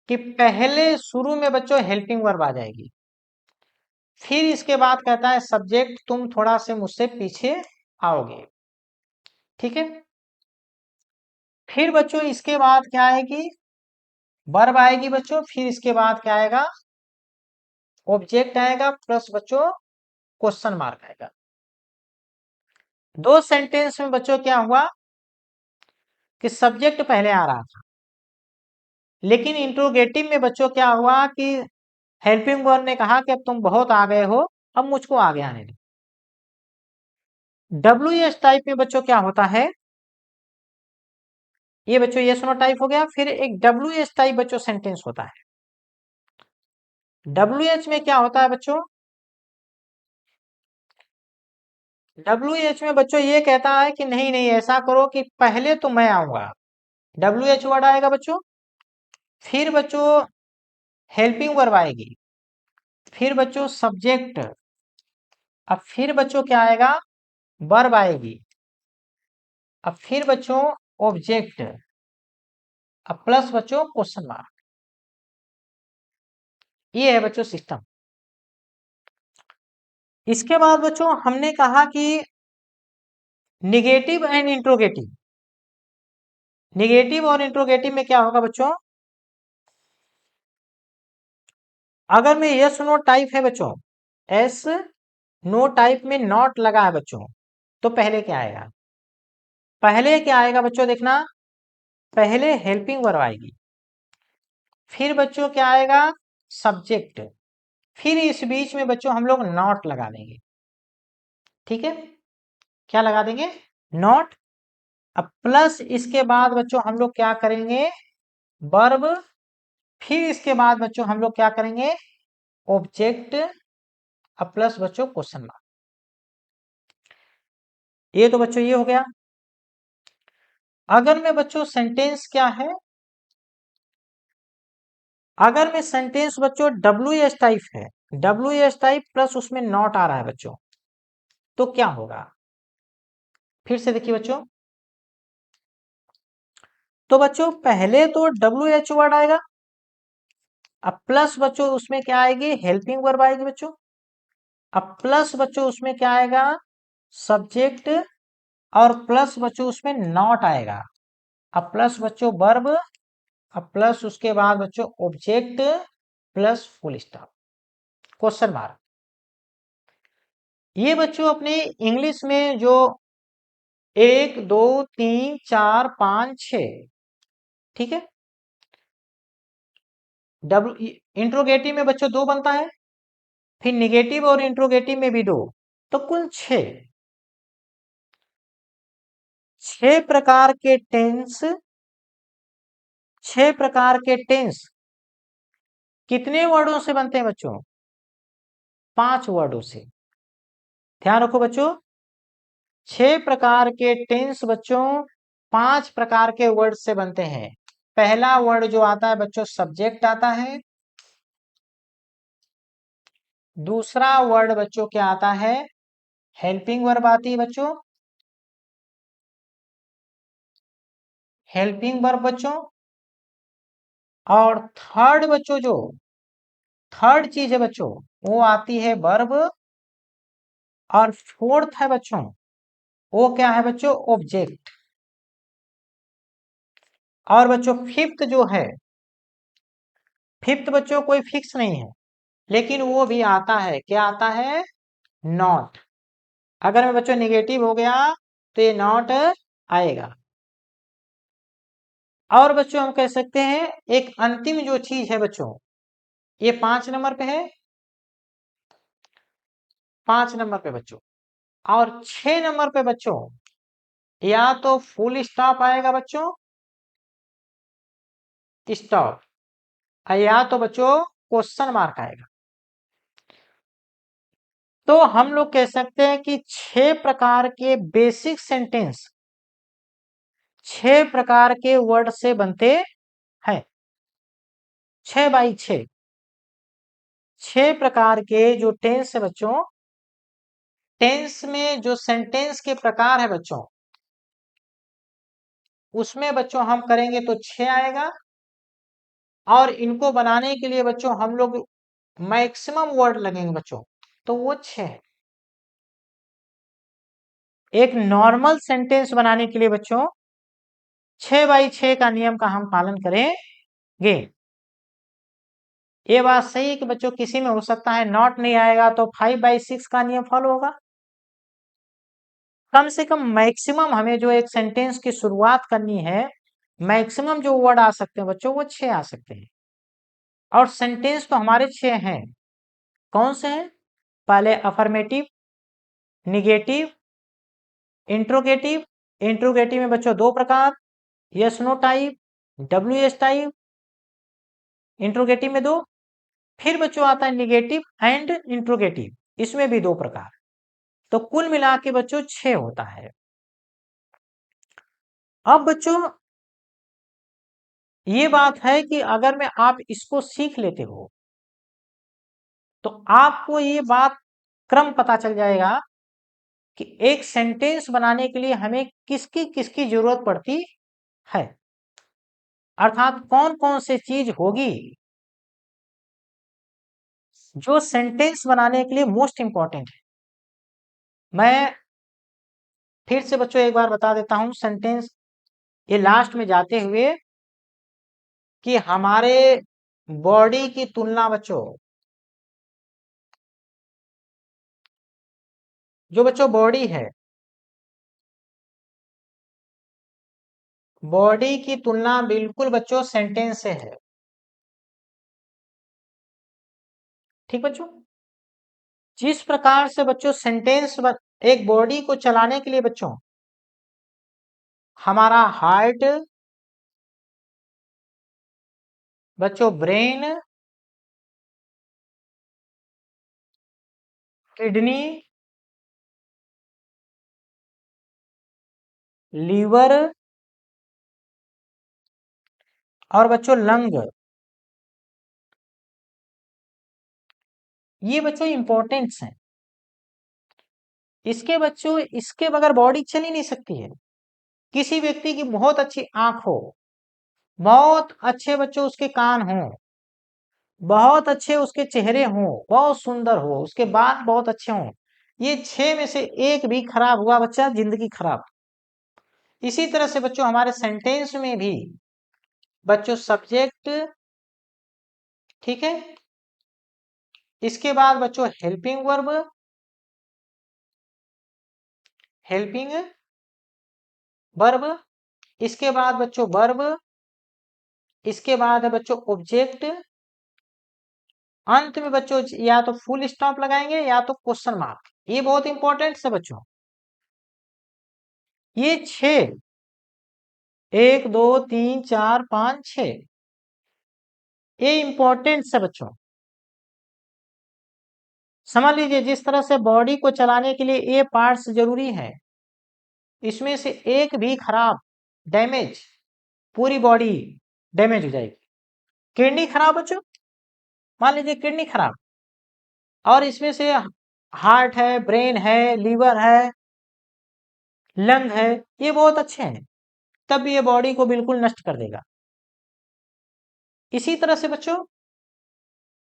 कि पहले शुरू में बच्चों हेल्पिंग वर्ब आ जाएगी, फिर इसके बाद कहता है सब्जेक्ट तुम थोड़ा से मुझसे पीछे आओगे, ठीक है। फिर बच्चों इसके बाद क्या आएगी, वर्ब आएगी बच्चों, फिर इसके बाद क्या आएगा, ऑब्जेक्ट आएगा, प्लस बच्चों क्वेश्चन मार्क आएगा। दो सेंटेंस में बच्चों क्या हुआ कि सब्जेक्ट पहले आ रहा था, लेकिन इंट्रोगेटिव में बच्चों क्या हुआ कि हेल्पिंग वर्ब ने कहा कि अब तुम बहुत आ गए हो, अब मुझको आगे आने दो। WS टाइप में बच्चों क्या होता है, ये बच्चों ये सुनो टाइप हो गया, फिर एक WH टाइप बच्चों सेंटेंस होता है। WH में क्या होता है बच्चों, WH में बच्चों ये कहता है कि नहीं नहीं ऐसा करो कि पहले तो मैं आऊंगा, WH वर्ड आएगा बच्चों, फिर बच्चों हेल्पिंग वर्ब आएगी, फिर बच्चों सब्जेक्ट, अब फिर बच्चों क्या आएगा, वर्ब आएगी, अब फिर बच्चों ऑब्जेक्ट, अब प्लस बच्चों क्वेश्चन मार्क। ये है बच्चों सिस्टम। इसके बाद बच्चों हमने कहा कि निगेटिव एंड इंट्रोगेटिव, निगेटिव और इंट्रोगेटिव में क्या होगा बच्चों, अगर में यस नो टाइप है बच्चों, एस नो टाइप में नॉट लगा है बच्चों, तो पहले क्या आएगा, पहले क्या आएगा बच्चों देखना, पहले हेल्पिंग वर्ब आएगी, फिर बच्चों क्या आएगा, सब्जेक्ट, फिर इस बीच में बच्चों हम लोग नॉट लगा देंगे, ठीक है, क्या लगा देंगे, नॉट। अब प्लस इसके बाद बच्चों हम लोग क्या करेंगे, वर्ब, फिर इसके बाद बच्चों हम लोग क्या करेंगे, ऑब्जेक्ट, अब प्लस बच्चों क्वेश्चन मार्क। ये तो बच्चों ये हो गया। अगर में बच्चों सेंटेंस क्या है, अगर में सेंटेंस बच्चों WS टाइप है, WS टाइप प्लस उसमें नॉट आ रहा है बच्चों, तो क्या होगा, फिर से देखिए बच्चों, तो बच्चों पहले तो WH वर्ड आएगा, अब प्लस बच्चों उसमें क्या आएगी, हेल्पिंग वर्ब आएगी बच्चों, अब प्लस बच्चों उसमें क्या आएगा, सब्जेक्ट, और प्लस बच्चों उसमें नॉट आएगा, अब प्लस बच्चों वर्ब, अब प्लस उसके बाद बच्चों object, plus full stop, question mark. ये बच्चों अपने इंग्लिश में जो 1 2 3 4 5 6, ठीक है, इंट्रोगेटिव में बच्चों 2 बनता है, फिर निगेटिव और इंट्रोगेटिव में भी 2, तो कुल 6 प्रकार के टेंस, 6 प्रकार के टेंस कितने वर्डों से बनते हैं बच्चों, 5 वर्डों से। ध्यान रखो बच्चों, 6 प्रकार के टेंस बच्चों 5 प्रकार के वर्ड से बनते हैं। पहला वर्ड जो आता है बच्चों सब्जेक्ट आता है, दूसरा वर्ड बच्चों क्या आता है, हेल्पिंग वर्ब आती है बच्चों, हेल्पिंग वर्ब बच्चों, और थर्ड बच्चों जो थर्ड चीज है बच्चों वो आती है वर्ब, और फोर्थ है बच्चों वो क्या है बच्चों, ऑब्जेक्ट, और बच्चों फिफ्थ जो है, फिफ्थ बच्चों कोई फिक्स नहीं है, लेकिन वो भी आता है, क्या आता है, नॉट। अगर में बच्चों निगेटिव हो गया तो ये नॉट आएगा। और बच्चों हम कह सकते हैं एक अंतिम जो चीज है बच्चों, ये 5 नंबर पे है, 5 नंबर पे बच्चों, और 6 नंबर पे बच्चों या तो फुल स्टॉप आएगा बच्चों, स्टॉप, या तो बच्चों क्वेश्चन मार्क आएगा। तो हम लोग कह सकते हैं कि 6 प्रकार के बेसिक सेंटेंस 6 प्रकार के वर्ड से बनते हैं। 6 बाई 6 6 प्रकार के जो टेंस है बच्चों, टेंस में जो सेंटेंस के प्रकार है बच्चों, उसमें बच्चों हम करेंगे तो 6 आएगा। और इनको बनाने के लिए बच्चों हम लोग मैक्सिमम वर्ड लगेंगे बच्चों, तो वो 6 है। एक नॉर्मल सेंटेंस बनाने के लिए बच्चों 6 बाई 6 का नियम का हम पालन करेंगे। ये बात सही है कि बच्चों किसी में हो सकता है नॉट नहीं आएगा तो 5 बाई 6 का नियम फॉलो होगा। कम से कम मैक्सिमम हमें जो एक सेंटेंस की शुरुआत करनी है, मैक्सिमम जो वर्ड आ सकते हैं बच्चों वो 6 आ सकते हैं। और सेंटेंस तो हमारे 6 हैं। कौन से हैं? पहले अफर्मेटिव, निगेटिव, इंट्रोगेटिव। इंट्रोगेटिव में बच्चों 2 प्रकार, yes no type, WS type, interrogative में 2। फिर बच्चों आता है निगेटिव एंड इंट्रोगेटिव, इसमें भी 2 प्रकार। तो कुल मिला के बच्चों 6 होता है। अब बच्चों ये बात है कि अगर में आप इसको सीख लेते हो तो आपको ये बात क्रम पता चल जाएगा कि एक सेंटेंस बनाने के लिए हमें किसकी किसकी जरूरत पड़ती है, अर्थात कौन कौन से चीज होगी जो सेंटेंस बनाने के लिए मोस्ट इंपॉर्टेंट है। मैं फिर से बच्चों एक बार बता देता हूं सेंटेंस ये लास्ट में जाते हुए कि हमारे बॉडी की तुलना बच्चों, जो बच्चों बॉडी है, बॉडी की तुलना बिल्कुल बच्चों सेंटेंस से है। ठीक बच्चों, जिस प्रकार से बच्चों सेंटेंस एक बॉडी को चलाने के लिए बच्चों हमारा हार्ट, बच्चों ब्रेन, किडनी, लीवर और बच्चों लंग, ये बच्चों इंपॉर्टेंट्स हैं। इसके बच्चों इसके बगैर बॉडी चल ही नहीं सकती है। किसी व्यक्ति की बहुत अच्छी आंख हो, बहुत अच्छे बच्चों उसके कान हो, बहुत अच्छे उसके चेहरे हों, बहुत सुंदर हो, उसके बाल बहुत अच्छे हों, ये 6 में से एक भी खराब हुआ बच्चा जिंदगी खराब। इसी तरह से बच्चों हमारे सेंटेंस में भी बच्चों सब्जेक्ट, ठीक है, इसके बाद बच्चों हेल्पिंग वर्ब, हेल्पिंग वर्ब, इसके बाद बच्चों वर्ब, इसके बाद है बच्चों ऑब्जेक्ट, अंत में बच्चों या तो फुल स्टॉप लगाएंगे या तो क्वेश्चन मार्क। ये बहुत इंपॉर्टेंट है बच्चों। ये 6, 1 2 3 4 5 6, ये इंपॉर्टेंट है बच्चों। समझ लीजिए जिस तरह से बॉडी को चलाने के लिए ये पार्ट्स जरूरी है, इसमें से एक भी खराब, डैमेज, पूरी बॉडी डैमेज हो जाएगी। किडनी खराब बच्चों, मान लीजिए किडनी खराब, और इसमें से हार्ट है, ब्रेन है, लीवर है, लंग है, ये बहुत अच्छे हैं, तब भी ये बॉडी को बिल्कुल नष्ट कर देगा। इसी तरह से बच्चों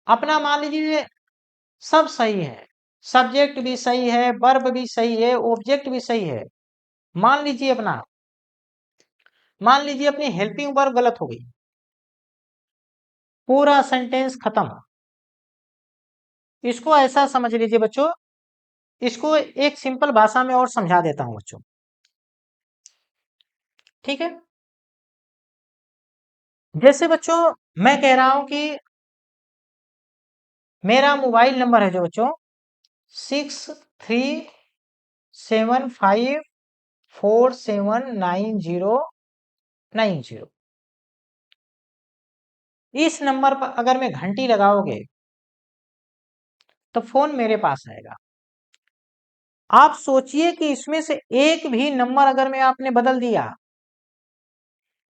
अपना मान लीजिए सब सही है, सब्जेक्ट भी सही है, वर्ब भी सही है, ऑब्जेक्ट भी सही है, मान लीजिए अपनी हेल्पिंग वर्ब गलत हो गई, पूरा सेंटेंस खत्म। इसको ऐसा समझ लीजिए बच्चों, इसको एक सिंपल भाषा में और समझा देता हूं बच्चों, ठीक है। जैसे बच्चों मैं कह रहा हूं कि मेरा मोबाइल नंबर है जो बच्चों 6375479090। इस नंबर पर अगर मैं घंटी लगाओगे तो फोन मेरे पास आएगा। आप सोचिए कि इसमें से एक भी नंबर अगर मैं आपने बदल दिया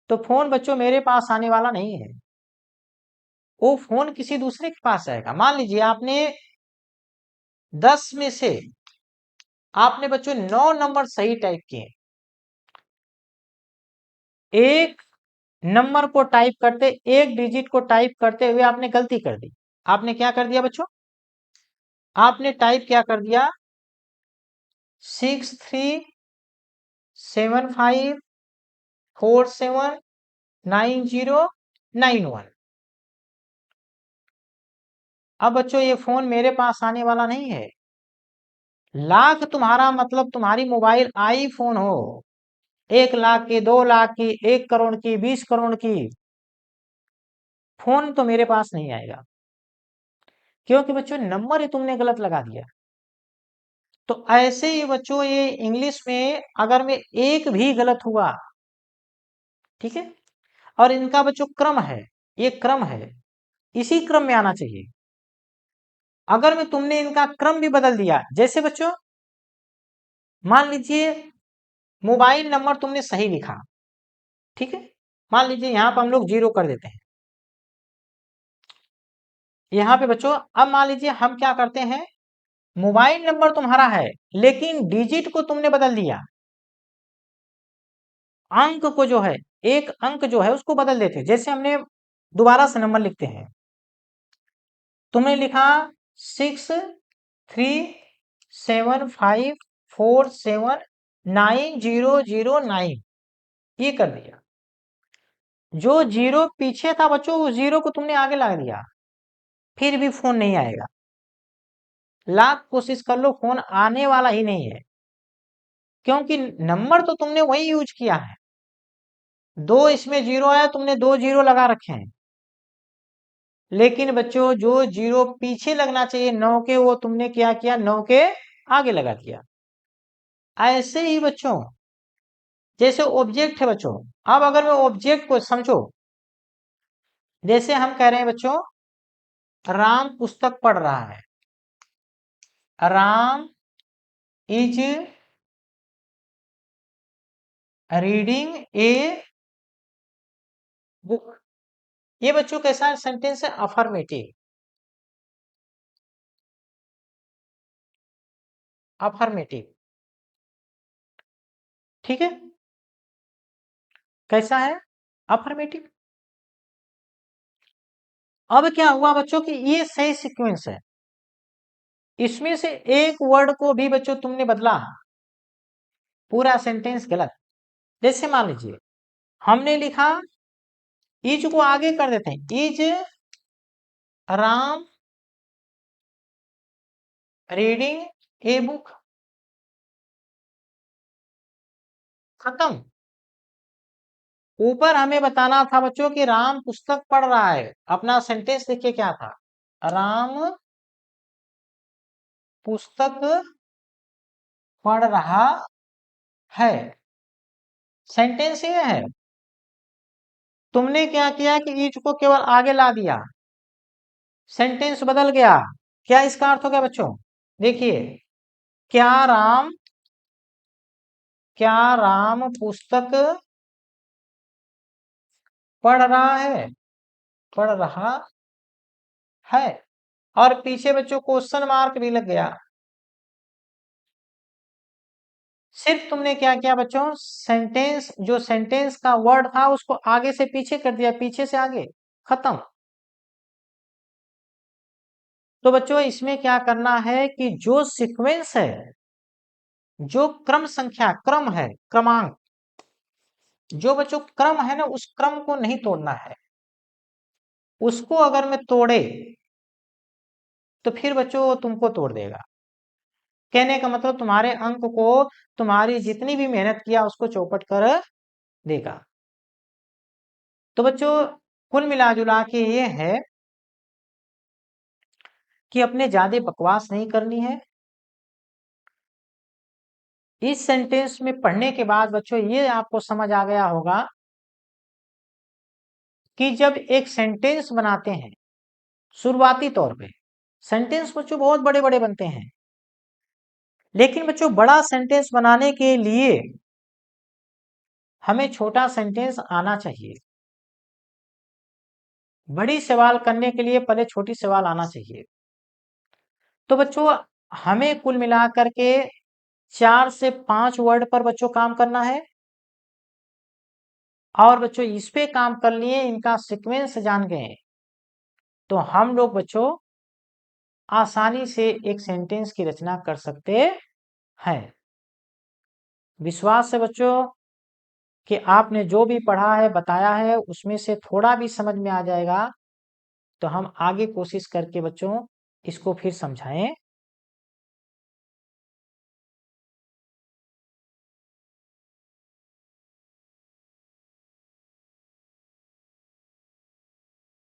तो फोन बच्चों मेरे पास आने वाला नहीं है, वो फोन किसी दूसरे के पास आएगा। मान लीजिए आपने 10 में से आपने बच्चों 9 नंबर सही टाइप किए, एक नंबर को टाइप करते, एक डिजिट को टाइप करते हुए आपने गलती कर दी। आपने क्या कर दिया बच्चों? आपने टाइप क्या कर दिया? 6375479091। अब बच्चों ये फोन मेरे पास आने वाला नहीं है। लाख तुम्हारा मतलब तुम्हारी मोबाइल आईफोन हो, 1 लाख की, 2 लाख की, 1 करोड़ की, 20 करोड़ की, फोन तो मेरे पास नहीं आएगा, क्योंकि बच्चों नंबर ही तुमने गलत लगा दिया। तो ऐसे ही बच्चों ये इंग्लिश में अगर में एक भी गलत हुआ, ठीक है, और इनका बच्चों क्रम है, ये क्रम है, इसी क्रम में आना चाहिए। अगर में तुमने इनका क्रम भी बदल दिया, जैसे बच्चों मान लीजिए मोबाइल नंबर तुमने सही लिखा, ठीक है, मान लीजिए यहां पर हम लोग 0 कर देते हैं यहां पे बच्चों। अब मान लीजिए हम क्या करते हैं, मोबाइल नंबर तुम्हारा है लेकिन डिजिट को तुमने बदल दिया, अंक को जो है, एक अंक जो है उसको बदल देते। जैसे हमने दोबारा से नंबर लिखते हैं, तुमने लिखा 6375479009, ये कर दिया। जो 0 पीछे था बच्चों, उस 0 को तुमने आगे ला दिया, फिर भी फोन नहीं आएगा। लाख कोशिश कर लो, फोन आने वाला ही नहीं है, क्योंकि नंबर तो तुमने वही यूज किया है। 2 इसमें 0 आया, तुमने 2 0 लगा रखे हैं, लेकिन बच्चों जो 0 पीछे लगना चाहिए 9 के, वो तुमने क्या किया, 9 के आगे लगा दिया। ऐसे ही बच्चों जैसे ऑब्जेक्ट है बच्चों, अब अगर मैं ऑब्जेक्ट को समझो, जैसे हम कह रहे हैं बच्चों राम पुस्तक पढ़ रहा है, Ram is reading a book. ये बच्चों कैसा सेंटेंस है? अफर्मेटिव, अफर्मेटिव, ठीक है, कैसा है? अफर्मेटिव। अब क्या हुआ बच्चों कि ये सही सीक्वेंस है, इसमें से एक वर्ड को भी बच्चों तुमने बदला, पूरा सेंटेंस गलत। जैसे मान लीजिए हमने लिखा, इज को आगे कर देते हैं, is Ram reading a book, खत्म। ऊपर हमें बताना था बच्चों कि राम पुस्तक पढ़ रहा है, अपना सेंटेंस देखिए क्या था, राम पुस्तक पढ़ रहा है, सेंटेंस ये है। तुमने क्या किया कि इज को केवल आगे ला दिया, सेंटेंस बदल गया। क्या इसका अर्थ हो गया बच्चों? देखिए, क्या राम, क्या राम पुस्तक पढ़ रहा है, पढ़ रहा है, और पीछे बच्चों क्वेश्चन मार्क भी लग गया। सिर्फ तुमने क्या किया बच्चों, सेंटेंस, जो सेंटेंस का वर्ड था उसको आगे से पीछे कर दिया, पीछे से आगे, खत्म। तो बच्चों इसमें क्या करना है कि जो सीक्वेंस है, जो क्रम संख्या, क्रम है, क्रमांक, जो बच्चों क्रम है ना, उस क्रम को नहीं तोड़ना है। उसको अगर मैं तोड़े तो फिर बच्चों वो तुमको तोड़ देगा। कहने का मतलब तुम्हारे अंक को, तुम्हारी जितनी भी मेहनत किया उसको चौपट कर देगा। तो बच्चों कुल मिला जुला के ये है कि अपने ज़्यादा बकवास नहीं करनी है। इस सेंटेंस में पढ़ने के बाद बच्चों ये आपको समझ आ गया होगा कि जब एक सेंटेंस बनाते हैं शुरुआती तौर पे, सेंटेंस बच्चों बहुत बड़े-बड़े बनते हैं। लेकिन बच्चों बड़ा सेंटेंस बनाने के लिए हमें छोटा सेंटेंस आना चाहिए। बड़ी सवाल करने के लिए पहले छोटी सवाल आना चाहिए। तो बच्चों हमें कुल मिलाकर के 4 से 5 वर्ड पर बच्चों काम करना है और बच्चों इस पे काम कर लिए, इनका सीक्वेंस जान गए तो हम लोग बच्चों आसानी से एक सेंटेंस की रचना कर सकते हैं। विश्वास है बच्चों कि आपने जो भी पढ़ा है, बताया है, उसमें से थोड़ा भी समझ में आ जाएगा तो हम आगे कोशिश करके बच्चों इसको फिर समझाएं